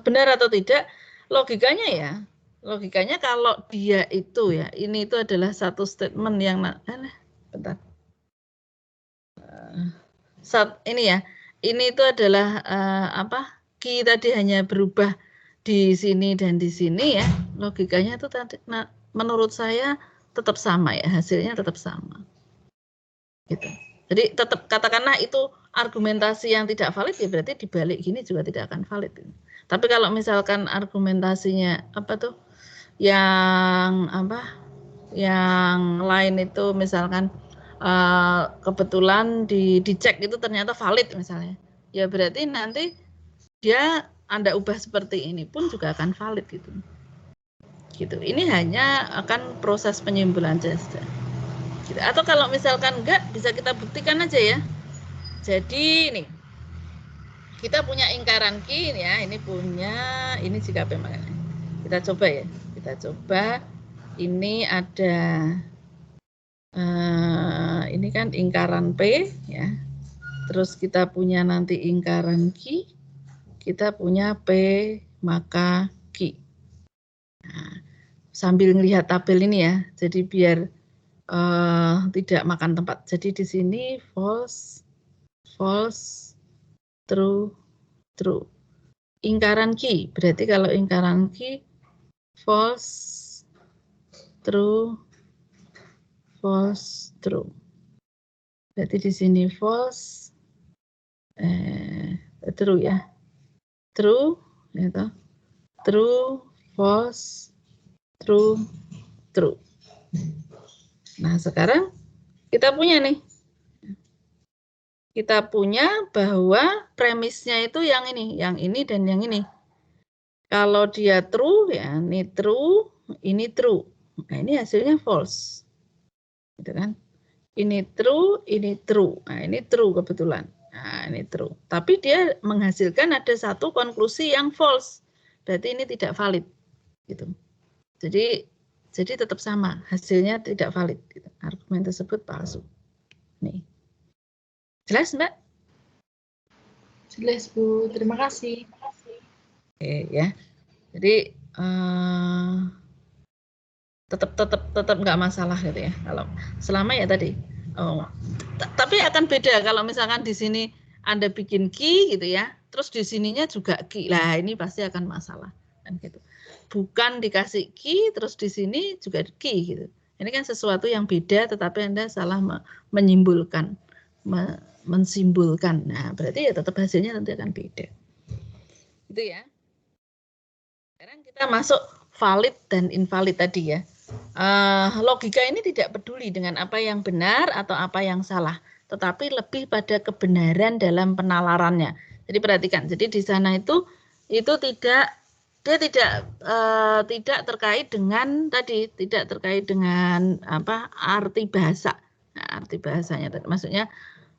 benar atau tidak? Logikanya ya, logikanya kalau dia itu ya, ini itu adalah satu statement yang bentar. Ini ya, ini itu adalah Q tadi hanya berubah di sini dan di sini ya. Logikanya itu tadi menurut saya tetap sama ya, hasilnya tetap sama. Gitu. Jadi tetap katakanlah itu argumentasi yang tidak valid ya berarti dibalik gini juga tidak akan valid. Tapi kalau misalkan argumentasinya yang yang lain itu misalkan kebetulan dicek itu ternyata valid misalnya, ya berarti nanti dia Anda ubah seperti ini pun juga akan valid gitu. Ini hanya akan proses penyimpulan saja. Gitu. Atau kalau misalkan enggak, bisa kita buktikan aja ya. Jadi ini kita punya ingkaran key ya, ini jika makanya. Kita coba ya, kita coba. Ini ada ini kan ingkaran P ya. Terus kita punya nanti ingkaran Q, kita punya P maka Q. Nah, sambil melihat tabel ini ya, jadi biar tidak makan tempat. Jadi di sini false, true, true. Ingkaran Q, berarti kalau ingkaran Q false, true, berarti di sini false, true ya, true, gitu. True, false, true, true. Nah sekarang kita punya nih, kita punya bahwa premisnya itu yang ini dan yang ini. Kalau dia true ya, ini true, ini true. Nah ini hasilnya false, gitu kan? Ini true, ini true. Nah ini true kebetulan. Nah ini true. Tapi dia menghasilkan ada satu konklusi yang false. Berarti ini tidak valid, gitu. Jadi tetap sama, hasilnya tidak valid. Gitu. Argumen tersebut palsu. Nih, jelas Mbak? Jelas Bu, terima kasih. Oke ya. Jadi tetap nggak masalah gitu ya. Kalau selama ya tadi. Tapi akan beda kalau misalkan di sini Anda bikin key gitu ya. Terus di sininya juga key. Lah ini pasti akan masalah kan gitu. Bukan dikasih key terus di sini juga key gitu. Ini kan sesuatu yang beda tetapi Anda salah menyimpulkan, mensimpulkan. Nah, berarti ya tetap hasilnya nanti akan beda. Gitu ya. Sekarang kita masuk valid dan invalid tadi ya. Logika ini tidak peduli dengan apa yang benar atau apa yang salah, tetapi lebih pada kebenaran dalam penalarannya. Jadi perhatikan, jadi di sana itu tidak terkait dengan tadi, tidak terkait dengan apa arti bahasa. Nah, arti bahasanya maksudnya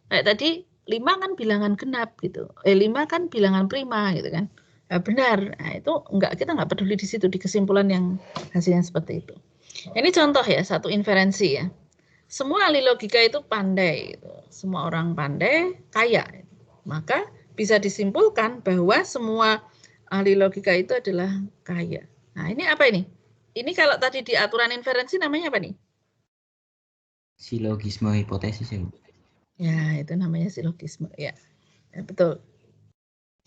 kayak tadi 5 kan bilangan genap gitu. 5 kan bilangan prima gitu kan. Nah, benar. Nah, itu kita nggak peduli di situ di kesimpulan yang hasilnya seperti itu. Ini contoh ya, satu inferensi ya. Semua ahli logika itu pandai, gitu. Semua orang pandai, kaya. Maka bisa disimpulkan bahwa semua ahli logika itu adalah kaya. Nah, ini apa ini? Ini kalau tadi di aturan inferensi namanya apa nih? Silogisme hipotesis ya. Ya, itu namanya silogisme. Ya, betul.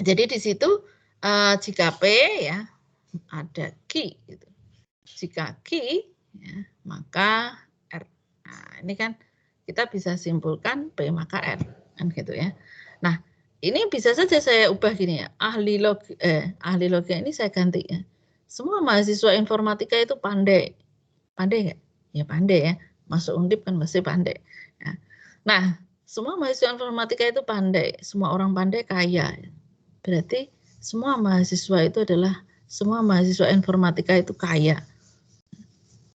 Jadi di situ jika P ya ada Q gitu. Jika Q ya, maka R. Nah, ini kan kita bisa simpulkan P maka R kan gitu ya. Nah, ini bisa saja saya ubah gini ya. Ahli logika ini saya ganti ya. Semua mahasiswa informatika itu pandai. Pandai nggak? Ya pandai ya. Masuk Undip kan pasti pandai. Ya. Nah, semua mahasiswa informatika itu pandai. Semua orang pandai kaya. Berarti semua mahasiswa itu adalah semua mahasiswa informatika itu kaya.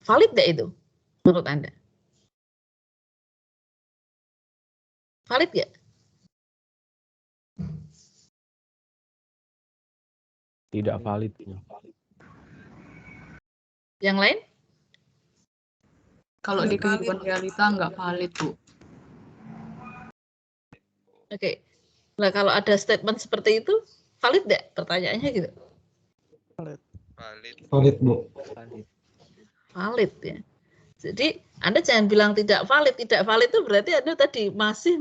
Valid nggak itu menurut Anda? Valid nggak? Tidak valid. Yang lain? Kalau di kehidupan realita nggak valid, Bu. Oke. Nah, kalau ada statement seperti itu, valid nggak? Pertanyaannya gitu. Valid, Bu. Valid ya. Jadi Anda jangan bilang tidak valid. Tidak valid itu berarti Anda tadi masih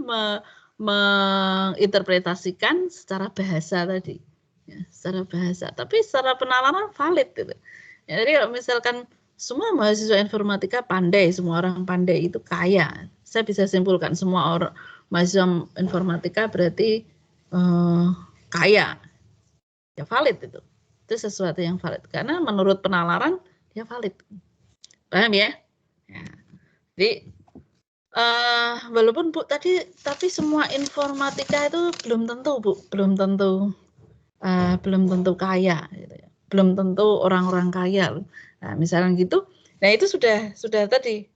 menginterpretasikan secara bahasa tadi. Ya, secara bahasa. Tapi secara penalaran valid gitu. Ya, jadi kalau misalkan semua mahasiswa informatika pandai, semua orang pandai itu kaya. Saya bisa simpulkan semua orang mahasiswa informatika berarti kaya. Ya valid itu. Itu sesuatu yang valid. Karena menurut penalaran dia valid. Paham ya? Ya. Jadi walaupun Bu tapi semua informatika itu belum tentu Bu, belum tentu kaya, gitu ya. Belum tentu orang-orang kaya. Nah, misalnya gitu, nah itu sudah tadi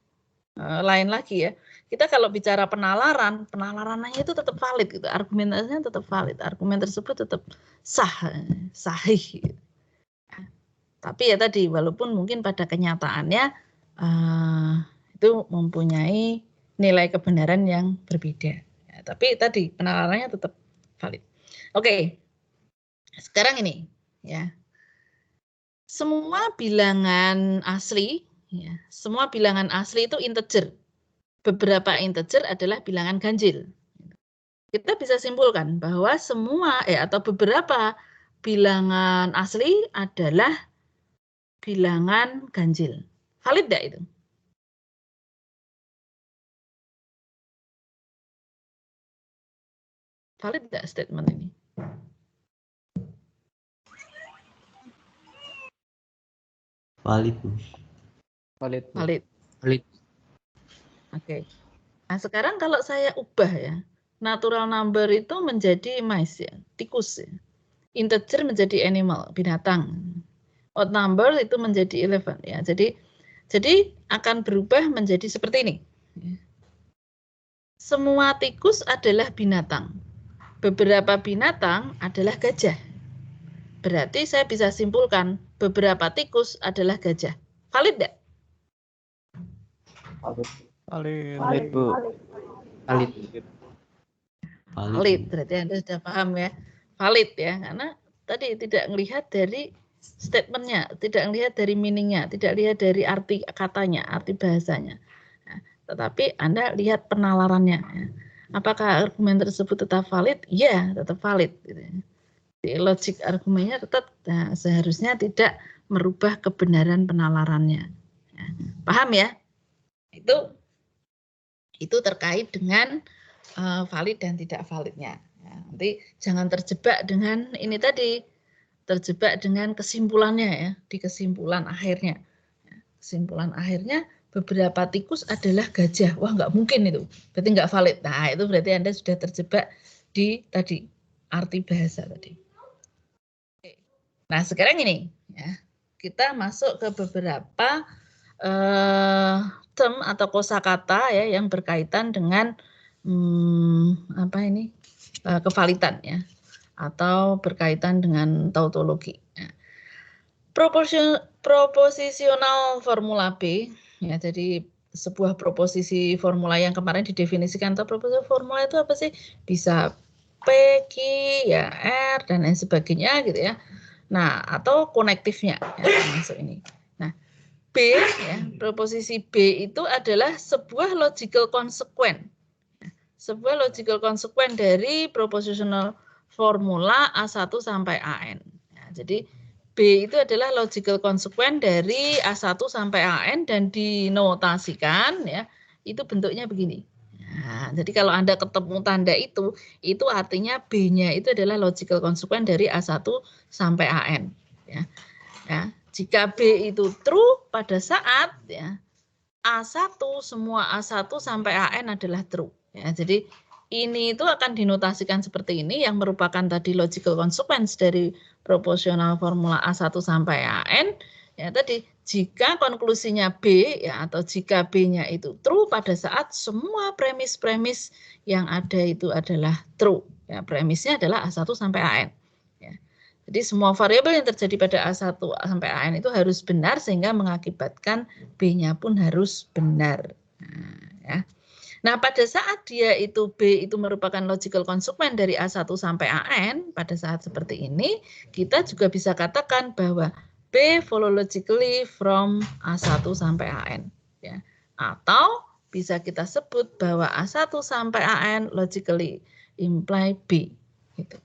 lain lagi ya. Kita kalau bicara penalarannya itu tetap valid, gitu. Argumentasinya tetap valid, argumen tersebut tetap sahih. Gitu. Tapi ya tadi, walaupun mungkin pada kenyataannya itu mempunyai nilai kebenaran yang berbeda. Ya, tapi tadi penalarannya tetap valid. Oke. Sekarang ini, ya, semua bilangan asli, ya, semua bilangan asli itu integer. Beberapa integer adalah bilangan ganjil. Kita bisa simpulkan bahwa semua, atau beberapa bilangan asli adalah bilangan ganjil. Valid tidak itu? Valid tidak statement ini? Valid. Valid. Oke. Nah, sekarang kalau saya ubah ya, natural number itu menjadi mice ya, tikus ya. Integer menjadi animal, binatang. Odd number itu menjadi elephant ya. Jadi akan berubah menjadi seperti ini. Semua tikus adalah binatang. Beberapa binatang adalah gajah. Berarti saya bisa simpulkan beberapa tikus adalah gajah. Valid tidak? Valid, Bu. Valid. Berarti Anda sudah paham ya. Valid ya, karena tadi tidak melihat dari statementnya, tidak melihat dari meaningnya, tidak lihat dari arti katanya, arti bahasanya. Nah, tetapi Anda lihat penalarannya. Ya. Apakah argumen tersebut tetap valid? Ya, tetap valid. Gitu ya. Logik argumennya tetap seharusnya tidak merubah kebenaran penalarannya. Ya, paham ya? Itu terkait dengan valid dan tidak validnya. Ya, nanti jangan terjebak dengan ini tadi, terjebak dengan kesimpulannya ya, di kesimpulan akhirnya. Ya, kesimpulan akhirnya beberapa tikus adalah gajah. Wah, nggak mungkin itu. Berarti nggak valid. Nah, itu berarti Anda sudah terjebak di tadi arti bahasa tadi. Nah, sekarang ini ya, kita masuk ke beberapa term atau kosakata ya yang berkaitan dengan kevalidan ya, atau berkaitan dengan tautologi. Ya. Proposisional formula B ya, jadi sebuah proposisi formula yang kemarin didefinisikan, atau proposisi formula itu apa sih? Bisa P, Q, ya R dan lain sebagainya gitu ya. Nah, atau konektifnya ya, termasuk ini. Nah, B ya, proposisi B itu adalah sebuah logical consequence. Sebuah logical consequence dari propositional formula A1 sampai AN. Ya, jadi B itu adalah logical consequence dari A1 sampai AN dan dinotasikan ya, itu bentuknya begini. Nah, jadi kalau Anda ketemu tanda itu artinya B-nya itu adalah logical consequence dari A1 sampai AN. Ya. Ya, jika B itu true pada saat ya, A1 semua A1 sampai AN adalah true. Ya, jadi ini itu akan dinotasikan seperti ini yang merupakan tadi logical consequence dari proporsional formula A1 sampai AN. Ya, tadi jika konklusinya B ya, atau jika B-nya itu true pada saat semua premis-premis yang ada itu adalah true. Ya, premisnya adalah A1 sampai AN. Ya. Jadi semua variabel yang terjadi pada A1 sampai AN itu harus benar sehingga mengakibatkan B-nya pun harus benar. Nah, ya. Nah, pada saat dia itu B itu merupakan logical consequence dari A1 sampai AN, pada saat seperti ini, kita juga bisa katakan bahwa B follow logically from A1 sampai AN. Ya. Atau bisa kita sebut bahwa A1 sampai AN logically imply B. Gitu.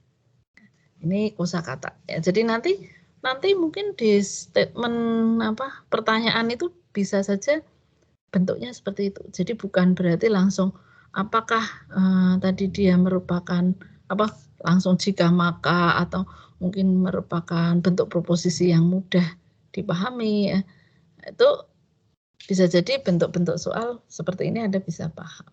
Ini kosakata. Ya, jadi nanti mungkin di statement pertanyaan itu bisa saja bentuknya seperti itu. Jadi bukan berarti langsung apakah tadi dia merupakan langsung jika maka, atau mungkin merupakan bentuk proposisi yang mudah dipahami ya. Itu Bisa jadi bentuk-bentuk soal seperti ini Anda bisa paham.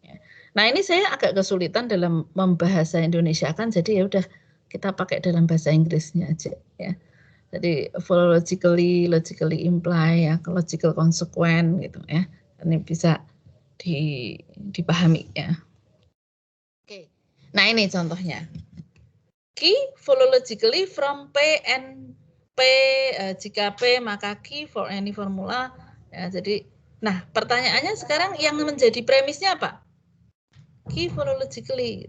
Ya. Nah, ini saya agak kesulitan dalam membahasa Indonesia kan, jadi ya udah kita pakai dalam bahasa Inggrisnya aja ya. Jadi follow logically, logically imply, ya, logical consequent gitu ya. Ini bisa dipahami ya. Oke. Nah, ini contohnya. Key follow logically from P and P, jika P maka key for any formula. Ya, jadi, nah pertanyaannya sekarang yang menjadi premisnya apa? Key follow logically.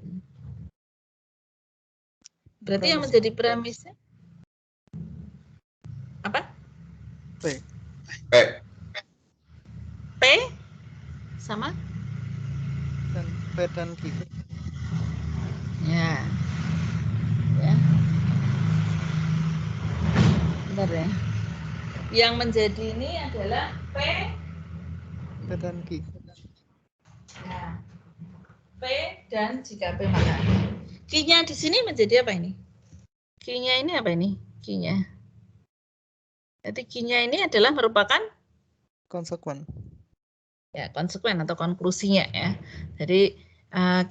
Berarti yang menjadi premisnya apa? P. P sama? Dan P dan Q. Ya. Ya. Bentar ya. Yang menjadi ini adalah P dan Q. Nah, P dan jika P maka Q-nya di sini menjadi apa ini? Q-nya ini apa ini? Q-nya. Jadi Q-nya ini adalah merupakan konsekuen. Ya, konsekuen atau konklusinya ya. Jadi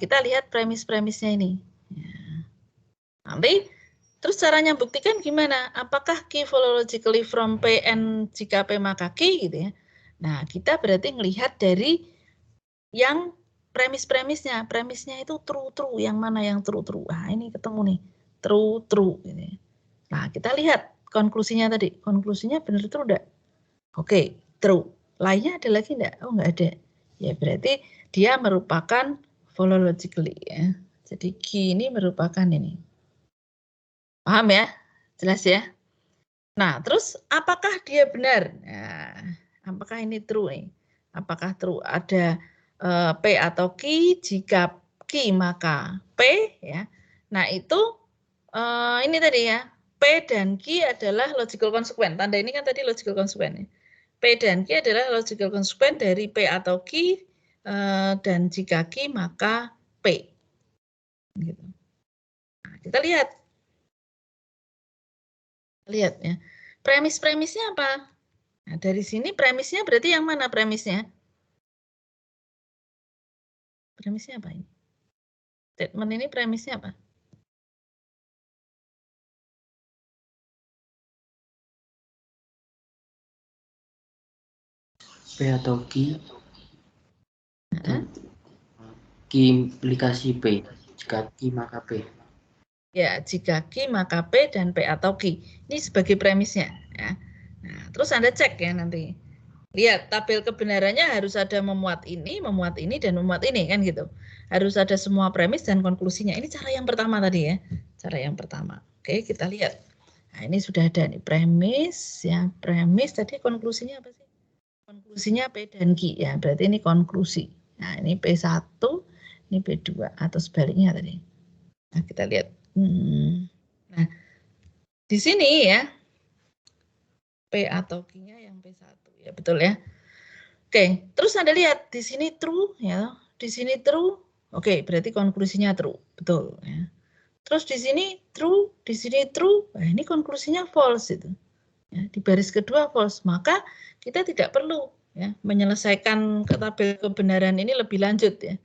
kita lihat premis-premisnya ini. Ya. Nanti terus caranya buktikan gimana? Apakah Q follow logically from P and jika P maka Q gitu ya. Nah, kita berarti melihat dari yang premis-premisnya. Premisnya itu true-true. Yang mana yang true-true? Nah, ini ketemu nih. True-true. Gitu. Nah, kita lihat konklusinya tadi. Konklusinya benar true enggak? Oke, true. Lainnya ada lagi enggak? Oh, enggak ada. Ya, berarti dia merupakan follow logically ya. Jadi Q ini merupakan ini. Paham ya? Jelas ya? Nah, terus apakah dia benar? Nah, apakah ini true nih? Apakah true? Ada P atau Q, jika Q maka P ya. Nah, itu ini tadi ya. P dan Q adalah logical consequent. Tanda ini kan tadi logical consequent ya. P dan Q adalah logical consequent dari P atau Q dan jika Q maka P. Gitu. Nah, kita lihat. Lihat ya. Premis-premisnya apa? Nah, dari sini premisnya berarti yang mana premisnya? Premisnya apa ini? Statement ini premisnya apa? P atau Q. Q implikasi P. Jika Q maka P. Ya, jika Q maka P dan P atau Q. Ini sebagai premisnya. Ya. Nah, terus Anda cek ya nanti. Lihat, tabel kebenarannya harus ada memuat ini, dan memuat ini, kan gitu. Harus ada semua premis dan konklusinya. Ini cara yang pertama tadi ya. Cara yang pertama. Oke, kita lihat. Nah, ini sudah ada nih premis, ya. Premis tadi konklusinya apa sih? Konklusinya P dan Q, ya. Berarti ini konklusi. Nah, ini P1, ini P2, atau sebaliknya tadi. Nah, kita lihat. Nah, di sini ya. P atau Q-nya yang P1. Ya, betul ya. Oke, terus Anda lihat di sini true ya. Di sini true. Oke, berarti konklusinya true. Betul ya. Terus di sini true, di sini true. Nah, ini konklusinya false itu. Ya, di baris kedua false. Maka kita tidak perlu ya menyelesaikan tabel kebenaran ini lebih lanjut ya.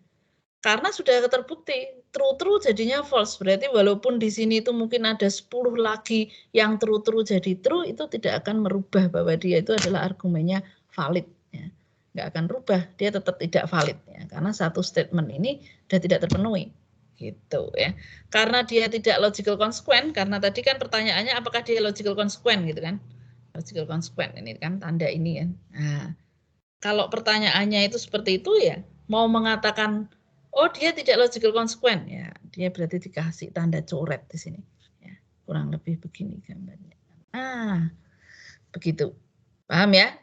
Karena sudah terbukti true jadinya false. Berarti walaupun di sini itu mungkin ada 10 lagi yang true jadi true, itu tidak akan merubah bahwa dia itu adalah argumennya valid ya. Nggak akan rubah, dia tetap tidak valid ya. Karena satu statement ini sudah tidak terpenuhi. Gitu ya. Karena dia tidak logical consequent, karena tadi kan pertanyaannya apakah dia logical consequent gitu kan. Logical consequent ini kan tanda ini kan. Nah, kalau pertanyaannya itu seperti itu ya, mau mengatakan oh dia tidak logical consequent ya, dia berarti dikasih tanda coret di sini. Ya, kurang lebih begini gambarnya. Begitu. Paham ya?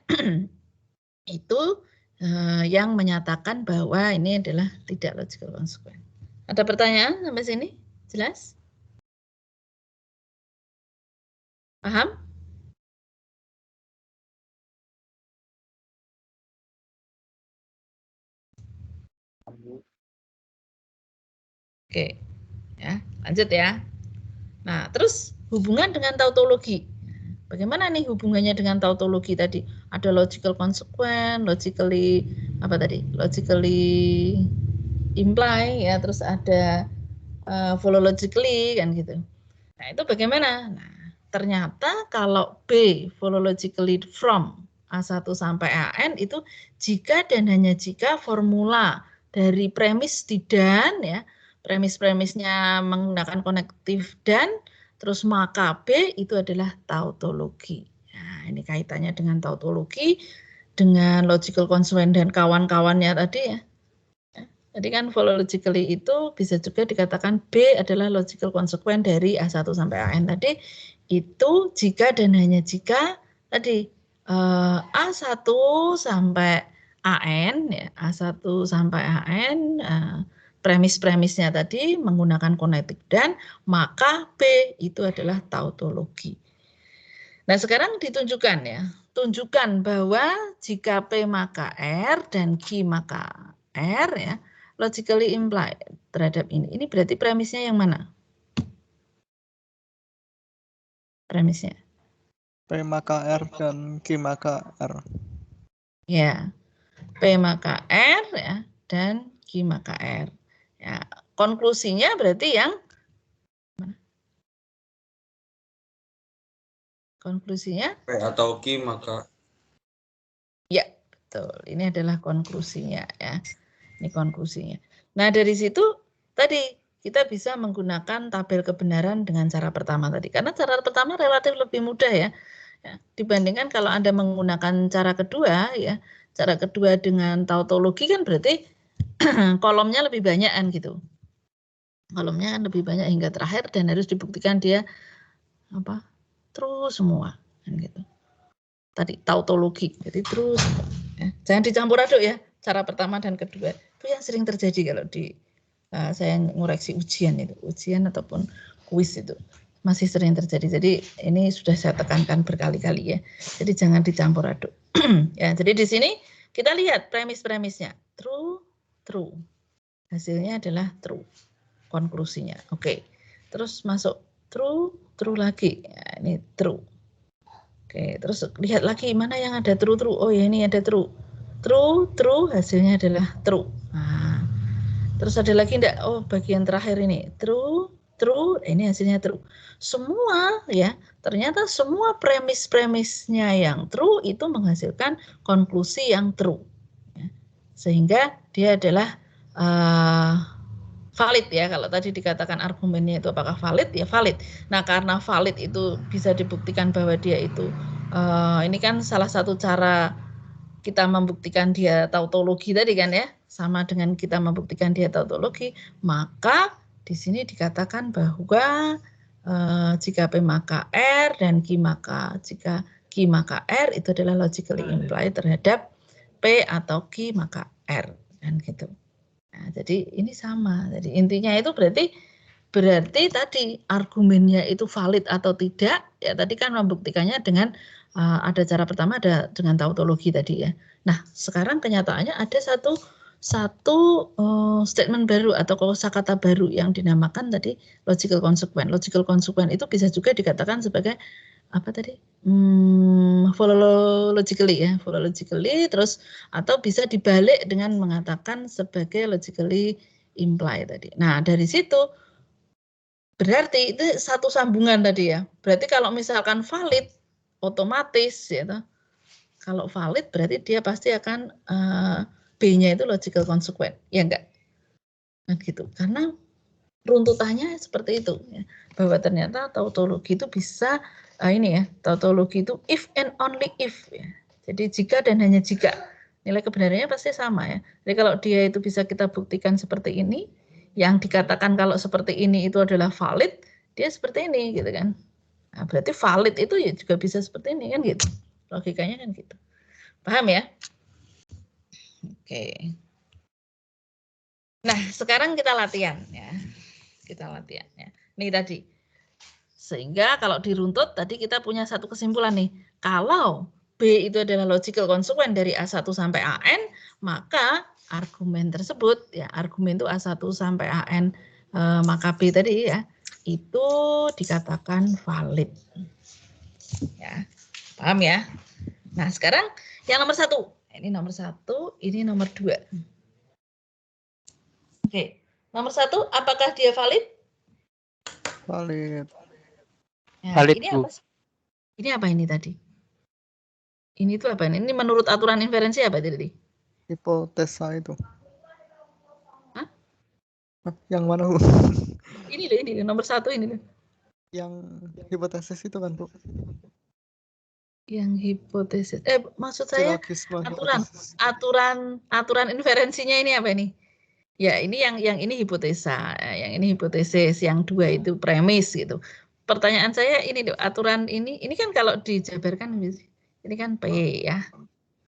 Itu yang menyatakan bahwa ini adalah tidak logical consequent. Ada pertanyaan sampai sini? Jelas? Paham? Oke, ya lanjut ya. Nah, terus hubungan dengan tautologi. bagaimana nih hubungannya dengan tautologi tadi? Ada logical consequence, logically apa tadi? Logically imply ya, terus ada follow logically kan gitu. Nah, itu bagaimana? Nah, ternyata kalau B follow logically from A1 sampai AN itu jika dan hanya jika formula dari premis di dan ya, premis-premisnya menggunakan konektif dan, terus maka B itu adalah tautologi. Nah, ini kaitannya dengan tautologi, dengan logical consequence dan kawan-kawannya tadi ya. Jadi kan follow logically itu bisa juga dikatakan B adalah logical consequence dari A1 sampai AN tadi, itu jika dan hanya jika tadi A1 sampai AN, ya, A1 sampai AN, premis-premisnya tadi menggunakan konektif dan, maka B itu adalah tautologi. Nah, sekarang ditunjukkan ya, tunjukkan bahwa jika P maka R dan Q maka R ya, logically implied terhadap ini. Ini berarti premisnya yang mana? Premisnya. P maka R dan Q maka R. Ya, P maka R ya dan Q maka R. Ya, konklusinya berarti yang mana? Konklusinya? P atau Q maka. Ya, betul. Ini adalah konklusinya ya. Ini konklusinya. Nah, dari situ tadi kita bisa menggunakan tabel kebenaran dengan cara pertama tadi. Karena cara pertama relatif lebih mudah ya. Dibandingkan kalau Anda menggunakan cara kedua ya. Cara kedua dengan tautologi kan berarti kolomnya lebih banyak kan gitu. Kolomnya kan lebih banyak hingga terakhir dan harus dibuktikan dia apa? Terus semua kan gitu. Tadi tautologi. Jadi terus ya. Jangan dicampur aduk ya. Cara pertama dan kedua. Itu yang sering terjadi kalau di saya ngoreksi ujian itu. Ujian ataupun kuis itu. Masih sering terjadi. Jadi ini sudah saya tekankan berkali-kali ya. Jadi jangan dicampur aduk. Ya, jadi di sini kita lihat premis-premisnya. True, true. Hasilnya adalah true. Konklusinya. Oke. Terus masuk true, true lagi. Ya, ini true. Oke, terus lihat lagi mana yang ada true, true. Oh ya, ini ada true. True, true, hasilnya adalah true. Nah, terus ada lagi enggak? Oh, bagian terakhir ini. True, true, ini hasilnya true. Semua ya, ternyata semua premis-premisnya yang true itu menghasilkan konklusi yang true. Ya. Sehingga dia adalah valid ya. Kalau tadi dikatakan argumennya itu apakah valid, ya valid. Nah, karena valid itu bisa dibuktikan bahwa dia itu, ini kan salah satu cara kita membuktikan dia tautologi tadi kan ya, sama dengan kita membuktikan dia tautologi, maka di sini dikatakan bahwa jika P maka R dan Q maka R itu adalah logically implied terhadap P atau Q maka R dan gitu. Nah, jadi ini sama. Jadi intinya itu berarti tadi argumennya itu valid atau tidak. Ya tadi kan membuktikannya dengan ada cara pertama ada dengan tautologi tadi ya. Nah, sekarang kenyataannya ada satu statement baru atau kosakata baru yang dinamakan tadi logical consequence. Logical consequence itu bisa juga dikatakan sebagai apa tadi? Follow logically ya, follow logically terus atau bisa dibalik dengan mengatakan sebagai logically imply tadi. Nah, dari situ berarti itu satu sambungan tadi ya. Berarti kalau misalkan valid otomatis ya. Kalau valid berarti dia pasti akan B-nya itu logical consequence, ya enggak? Nah, gitu. Karena runtutannya seperti itu ya. Bahwa ternyata tautologi itu bisa ini ya, tautologi itu if and only if ya. Jadi jika dan hanya jika. Nilai kebenarannya pasti sama ya. Jadi kalau dia itu bisa kita buktikan seperti ini, yang dikatakan kalau seperti ini itu adalah valid, dia seperti ini gitu kan. Nah, berarti valid itu ya juga bisa seperti ini kan gitu. Logikanya kan gitu. Paham ya? Oke. Nah, sekarang kita latihan ya. Kita latihan ya. Nih tadi. Sehingga kalau diruntut tadi kita punya satu kesimpulan nih. Kalau B itu adalah logical consequence dari A1 sampai AN, maka argumen tersebut ya, argumen itu A1 sampai AN maka B tadi ya, itu dikatakan valid. Ya, paham ya? Nah, sekarang yang nomor 1. Ini nomor 1, ini nomor 2. Oke, nomor 1, apakah dia valid? Valid. Ya, Valid, ini Bu. apa sih? Ini apa ini tadi? Ini tuh apa ini? Ini menurut aturan inferensi apa tadi? Hipotesa itu. Hah? Yang mana, Bu? Ini nomor 1 ini. Yang hipotesis itu kan, Bu? Yang hipotesis. Maksud saya Silogisme hipotesis. aturan inferensinya ini apa ini? Ya, ini yang ini hipotesa, yang ini hipotesis, yang 2 itu premis gitu. Pertanyaan saya ini aturan ini kan kalau dijabarkan ini kan P ya.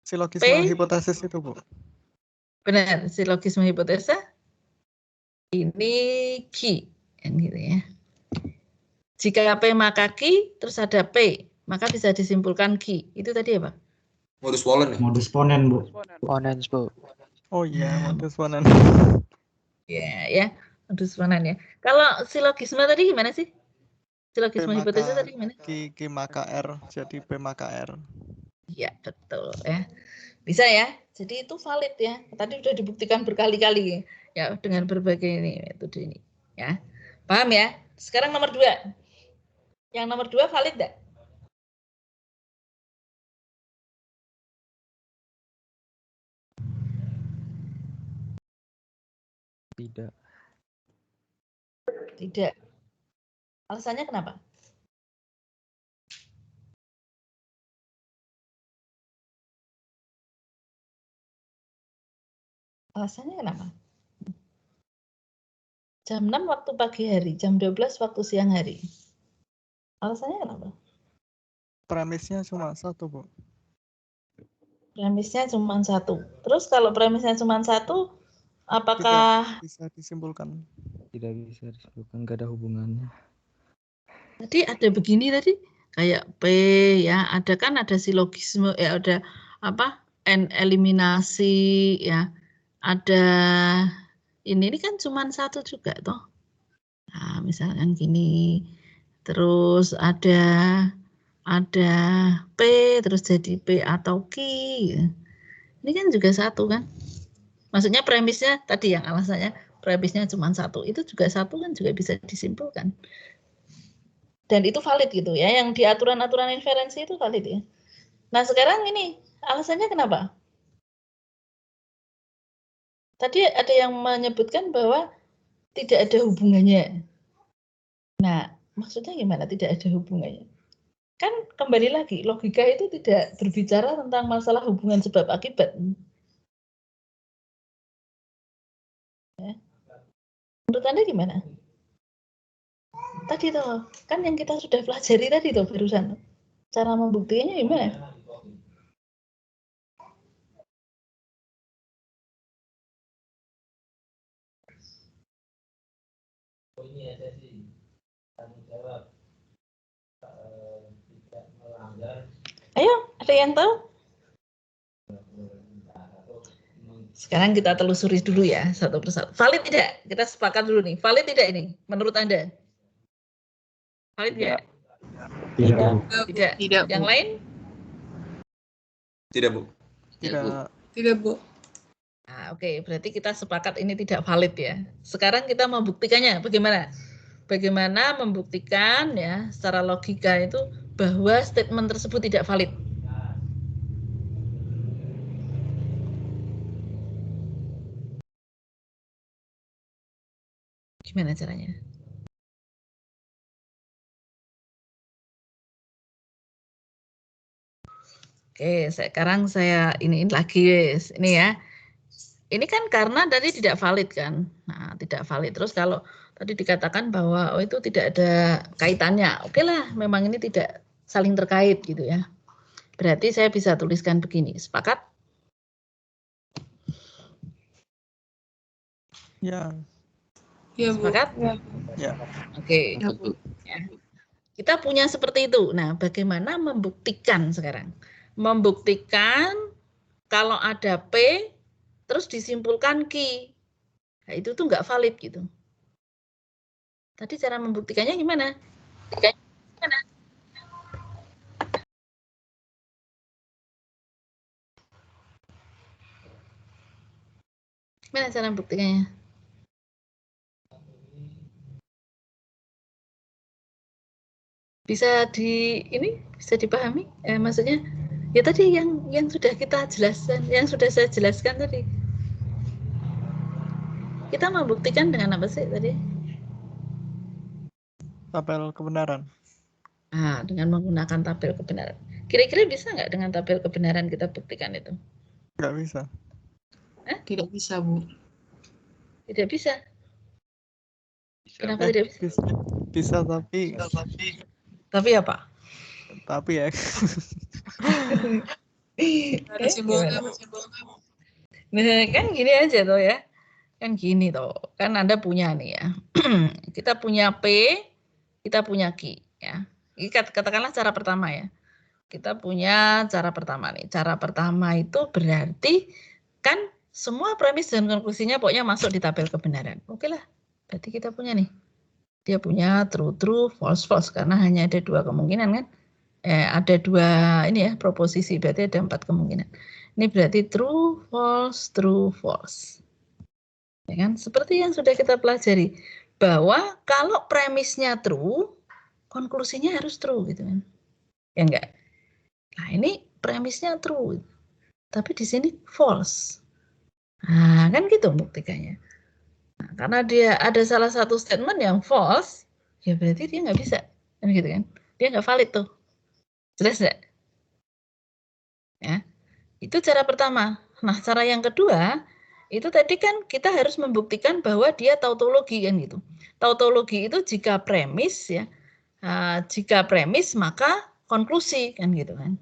Silogisme P, hipotesis itu, Bu. benar, silogisme hipotesa. Ini Q, kan gitu ya. Jika P maka Q, terus ada P, maka bisa disimpulkan Q. Itu tadi apa? Modus ponen ya? Modus ponen, Bu. Ponen, Bu. Oh iya, modus ponen. Ya, modus ponen ya. Kalau silogisme tadi gimana sih? Silogisme P hipotesis maka tadi gimana? Q maka R, jadi P maka R. Iya, betul ya. Bisa ya. Jadi itu valid ya. Tadi sudah dibuktikan berkali-kali ya dengan berbagai ini metode ini ya. Paham ya? Sekarang nomor 2. Yang nomor 2 valid enggak? Tidak. Tidak. Alasannya kenapa? Alasannya kenapa? Jam 6 waktu pagi hari, jam 12 waktu siang hari. Alasannya kenapa? Premisnya cuma 1, Bu. Premisnya cuma 1. Terus kalau premisnya cuma 1, apakah tidak bisa disimpulkan? Tidak bisa disimpulkan, nggak ada hubungannya. Tadi ada begini tadi, kayak P ya, ada silogisme, ya ada apa? Eliminasi ya. Ada ini kan cuma 1 juga toh. Nah, misalkan gini. Terus ada P terus jadi P atau Q. Ini kan juga 1 kan? Maksudnya premisnya tadi yang alasannya premisnya cuma 1. Itu juga 1 kan juga bisa disimpulkan. Dan itu valid gitu ya, yang di aturan-aturan inferensi itu valid ya. Nah sekarang ini alasannya kenapa? Tadi ada yang menyebutkan bahwa tidak ada hubungannya. Nah maksudnya gimana tidak ada hubungannya? Kan kembali lagi logika itu tidak berbicara tentang masalah hubungan sebab akibat. Ya. Menurut Anda gimana? Tadi tuh kan yang kita sudah pelajari tadi tuh barusan. Cara membuktikannya gimana? Ini ada sih tanggung jawab tidak melanggar. Ayo, ada yang tahu? Sekarang kita telusuri dulu ya satu persatu. Valid tidak? Kita sepakat dulu nih. Valid tidak ini menurut Anda? Valid tidak? Tidak. Tidak. Tidak, Yang Bu. lain? Tidak, Bu. Tidak. Tidak, Bu. Nah, oke, berarti kita sepakat ini tidak valid ya. Sekarang kita membuktikannya bagaimana? Bagaimana membuktikan ya secara logika itu bahwa statement tersebut tidak valid? Gimana caranya? Oke, sekarang saya iniin lagi guys. Ini ya. Ini kan karena tadi tidak valid kan. Nah, tidak valid. Terus kalau tadi dikatakan bahwa oh itu tidak ada kaitannya. Oke lah, memang ini tidak saling terkait gitu ya. Berarti saya bisa tuliskan begini. Sepakat? Ya. Ya, Bu. Sepakat? Ya. Oke. Ya, Bu. Ya. Kita punya seperti itu. Nah, bagaimana membuktikan sekarang? Membuktikan kalau ada P, terus disimpulkan Q. Nah, itu tuh nggak valid gitu. Tadi cara membuktikannya gimana? Gimana cara buktikannya? Bisa bisa dipahami? Maksudnya ya tadi yang sudah kita jelaskan, yang sudah saya jelaskan tadi. Kita membuktikan dengan apa sih tadi? Tabel kebenaran. Nah, dengan menggunakan tabel kebenaran. Kira-kira bisa nggak dengan tabel kebenaran kita buktikan itu? Nggak bisa. Tidak bisa, Bu. Tidak bisa. Kenapa tidak bisa? Bisa tapi Tapi apa? Tapi ya. Nah, kan gini aja tuh ya. Kan gini tuh. Kan Anda punya nih ya. Kita punya P, kita punya Q ya. Ini katakanlah cara pertama ya. Kita punya cara pertama nih. Cara pertama itu berarti kan semua premis dan konklusinya pokoknya masuk di tabel kebenaran. Oke lah. Berarti kita punya nih. Dia punya true true, false false karena hanya ada 2 kemungkinan kan. Ada 2 ini ya proposisi, berarti ada 4 kemungkinan. Ini berarti true false true false. Ya kan? Seperti yang sudah kita pelajari bahwa kalau premisnya true, konklusinya harus true gitu kan. Ya enggak? Nah, ini premisnya true. Tapi di sini false. Nah, kan gitu buktikannya. Nah, karena dia ada salah satu statement yang false, ya berarti dia nggak bisa. Kan gitu kan? Dia nggak valid tuh. Jelas nggak? Ya. Itu cara pertama. Nah, cara yang kedua, itu tadi kan kita harus membuktikan bahwa dia tautologi kan gitu. Tautologi itu jika premis ya, jika premis maka konklusi kan gitu kan.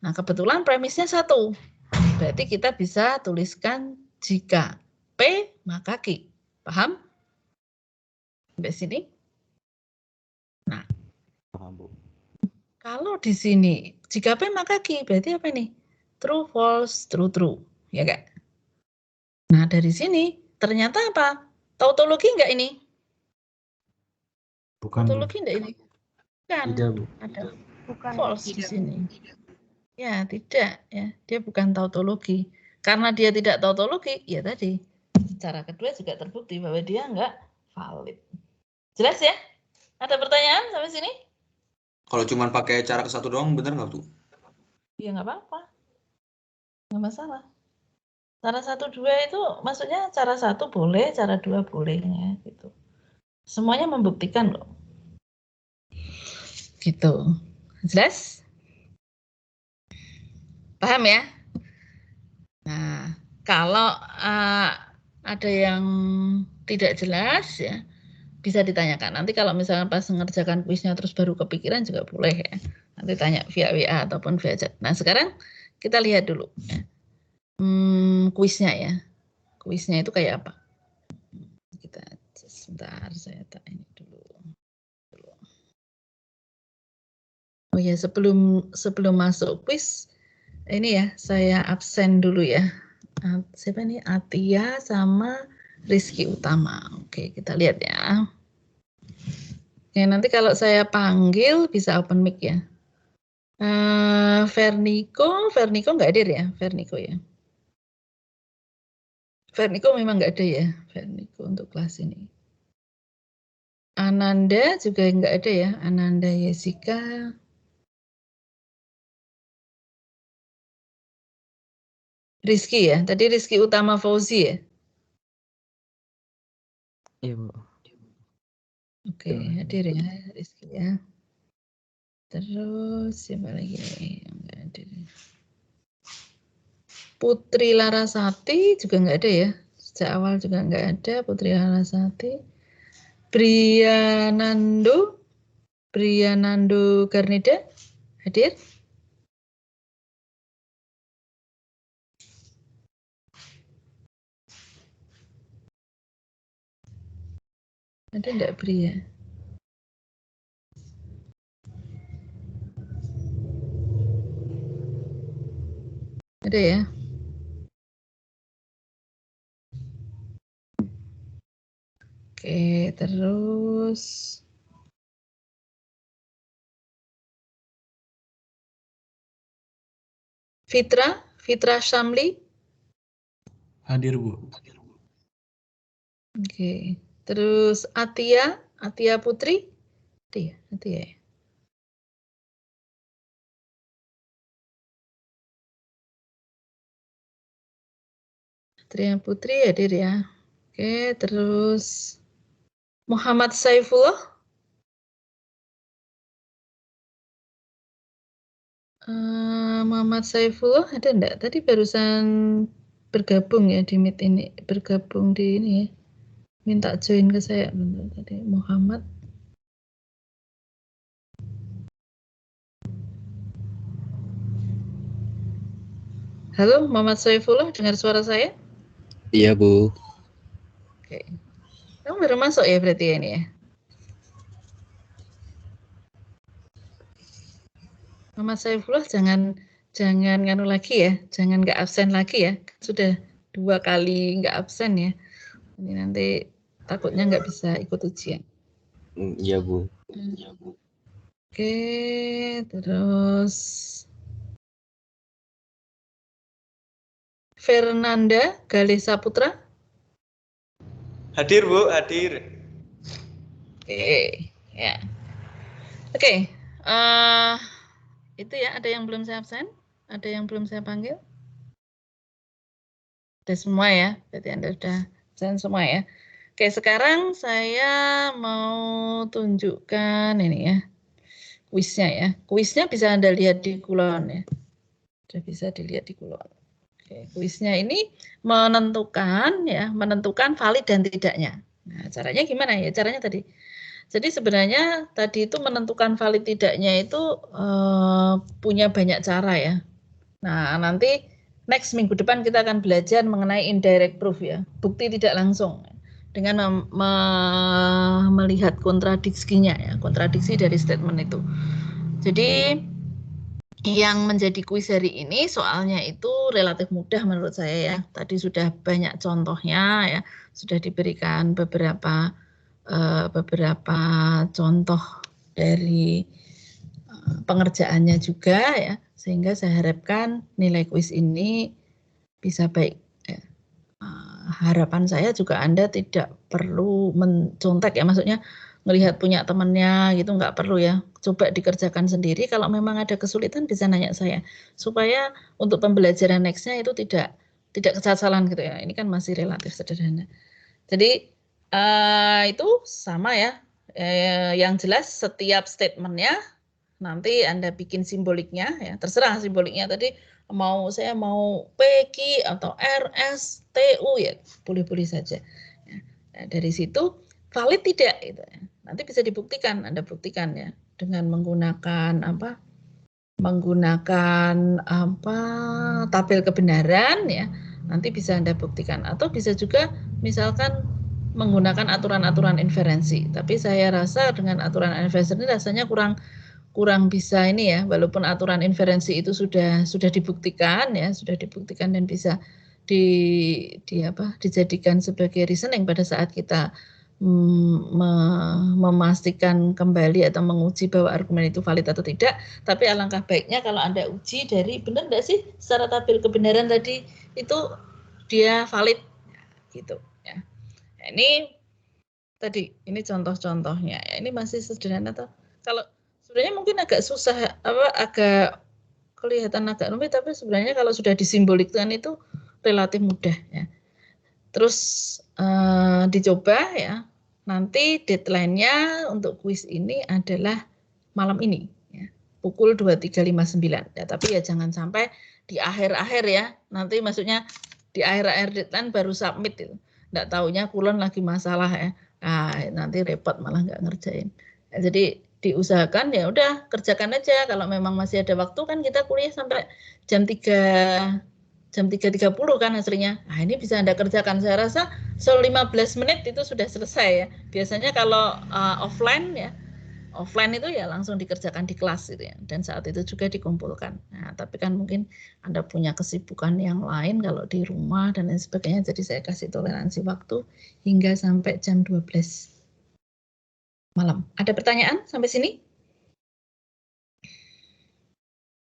Nah, kebetulan premisnya 1. Berarti kita bisa tuliskan jika P maka Q. Paham? Sampai sini? Nah, paham, Bu. kalau di sini jika P maka Q, berarti apa nih? True, false, true, true. Ya enggak? Nah, dari sini ternyata apa? Tautologi enggak ini? Bukan, Bu. Tautologi enggak ini? Bukan. Tidak, Bu. Ada Bukan. false di Tidak. sini. Ya, tidak ya. Dia bukan tautologi. Karena dia tidak tautologi, ya tadi. Cara kedua juga terbukti bahwa dia enggak valid. Jelas ya? Ada pertanyaan sampai sini? Kalau cuma pakai cara ke satu doang, bener nggak tuh? Ya nggak apa-apa. Nggak masalah. Cara 1, 2 itu maksudnya cara 1 boleh, cara 2 boleh ya gitu. Semuanya membuktikan loh. Gitu. Jelas? Paham ya? Nah, kalau ada yang tidak jelas ya bisa ditanyakan. Nanti kalau misalnya pas mengerjakan kuisnya terus baru kepikiran juga boleh ya. Nanti tanya via WA ataupun via chat. Nah, sekarang kita lihat dulu ya. Kuisnya ya. Kuisnya itu kayak apa? Kita sebentar saya tak ini dulu. Oh ya, sebelum masuk kuis ini ya, saya absen dulu ya. Siapa nih? Atia sama Rizky Utama. Oke, kita lihat ya. Oke, nanti kalau saya panggil bisa open mic ya. Verniko nggak hadir ya, Verniko ya. Verniko memang nggak ada ya, Verniko untuk kelas ini. Ananda juga nggak ada ya, Ananda Yesika. Rizky ya, tadi Rizky Utama Fauzi ya? Iya, Bu. Oke, hadir ya Rizky ya. Terus siapa lagi yang nggak hadir? Putri Larasati juga nggak ada ya. Sejak awal juga nggak ada Putri Larasati. Brianando Garnida hadir? Ada enggak Bria? Ada ya? Oke, terus Fitra Syamli? Hadir, Bu. Oke. Terus Atia Putri. Atia ya. Atia Putri hadir ya. Oke, terus Muhammad Saifullah. Muhammad Saifullah ada enggak? Tadi barusan bergabung ya di Meet ini, bergabung di ini ya. Minta join ke saya tadi Muhammad. Halo Muhammad Saifullah, dengar suara saya? Iya, Bu. Oke. Kamu baru masuk ya berarti ya ini ya? Muhammad Saifullah jangan nganu lagi ya, jangan nggak absen lagi ya. Sudah 2 kali nggak absen ya. Ini nanti takutnya nggak bisa ikut ujian. Iya, Bu. Oke, terus Fernanda Galesa Putra. Hadir, Bu, hadir. Oke, ya. Oke, itu ya, ada yang belum saya absen? Ada yang belum saya panggil? Sudah semua ya, berarti Anda sudah absen semua ya. Oke, sekarang saya mau tunjukkan ini ya, kuisnya ya. Kuisnya bisa Anda lihat di kulon ya. Sudah bisa dilihat di kulon. Oke, kuisnya ini menentukan valid dan tidaknya. Nah, caranya gimana ya? Caranya tadi. Jadi sebenarnya tadi itu menentukan valid tidaknya itu punya banyak cara ya. Nah, nanti next minggu depan kita akan belajar mengenai indirect proof ya, bukti tidak langsung dengan melihat kontradiksinya ya, kontradiksi dari statement itu. Jadi yang menjadi kuis hari ini soalnya itu relatif mudah menurut saya ya. Tadi sudah banyak contohnya ya, sudah diberikan beberapa contoh dari pengerjaannya juga ya, sehingga saya harapkan nilai kuis ini bisa baik. Ya. Harapan saya juga Anda tidak perlu mencontek ya, maksudnya melihat punya temannya gitu, nggak perlu ya. Coba dikerjakan sendiri, kalau memang ada kesulitan bisa nanya saya. Supaya untuk pembelajaran next-nya itu tidak kesalahan gitu ya. Ini kan masih relatif sederhana. Jadi itu sama ya. Yang jelas setiap statement-nya nanti Anda bikin simboliknya ya. Terserah simboliknya tadi saya mau PQ atau RS, TU ya, boleh-boleh saja. Ya. Nah, dari situ valid tidak itu ya. Nanti bisa dibuktikan, Anda buktikan ya dengan menggunakan tabel kebenaran ya. Nanti bisa Anda buktikan atau bisa juga misalkan menggunakan aturan-aturan inferensi. Tapi saya rasa dengan aturan inferensi ini rasanya kurang bisa ini ya, walaupun aturan inferensi itu sudah dibuktikan ya, dan bisa dijadikan sebagai reasoning pada saat kita memastikan kembali atau menguji bahwa argumen itu valid atau tidak. Tapi alangkah baiknya kalau Anda uji dari benar enggak sih secara tabel kebenaran tadi itu dia valid gitu ya. Nah, ini tadi ini contoh-contohnya ya, ini masih sederhana atau kalau sebenarnya mungkin agak susah agak kelihatan agak rumit, tapi sebenarnya kalau sudah disimbolikkan itu relatif mudah ya. Terus dicoba ya. Nanti deadline-nya untuk kuis ini adalah malam ini ya, pukul 23.59 ya. Tapi ya jangan sampai di akhir-akhir ya. Nanti maksudnya di akhir-akhir deadline baru submit itu. Nggak taunya kulon lagi masalah ya. Nah, nanti repot malah nggak ngerjain. Ya, jadi diusahakan ya udah kerjakan aja. Kalau memang masih ada waktu kan kita kuliah sampai jam 3.30 kan hasilnya. Nah, ini bisa Anda kerjakan. Saya rasa 15 menit itu sudah selesai ya. Biasanya kalau offline itu ya langsung dikerjakan di kelas gitu ya. Dan saat itu juga dikumpulkan. Nah, tapi kan mungkin Anda punya kesibukan yang lain kalau di rumah dan lain sebagainya. Jadi saya kasih toleransi waktu hingga sampai jam 12 malam. Ada pertanyaan sampai sini?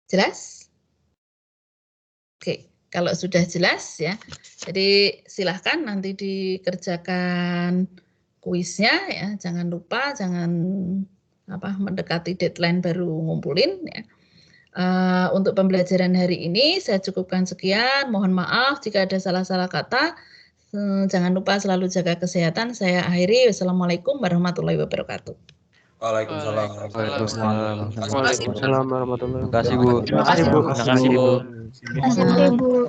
Jelas? Oke. kalau sudah jelas ya. Jadi silahkan nanti dikerjakan kuisnya ya. Jangan lupa, jangan mendekati deadline baru ngumpulin ya. Untuk pembelajaran hari ini saya cukupkan sekian. Mohon maaf jika ada salah-salah kata. Jangan lupa selalu jaga kesehatan. Saya akhiri. Wassalamualaikum warahmatullahi wabarakatuh. Waalaikumsalam. Waalaikumsalam warahmatullahi Terima kasih, Bu. Terima kasih, Bu. Terima kasih, Bu.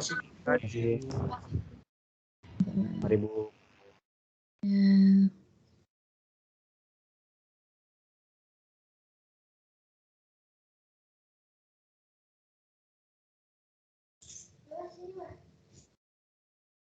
Mari, Bu. Ya.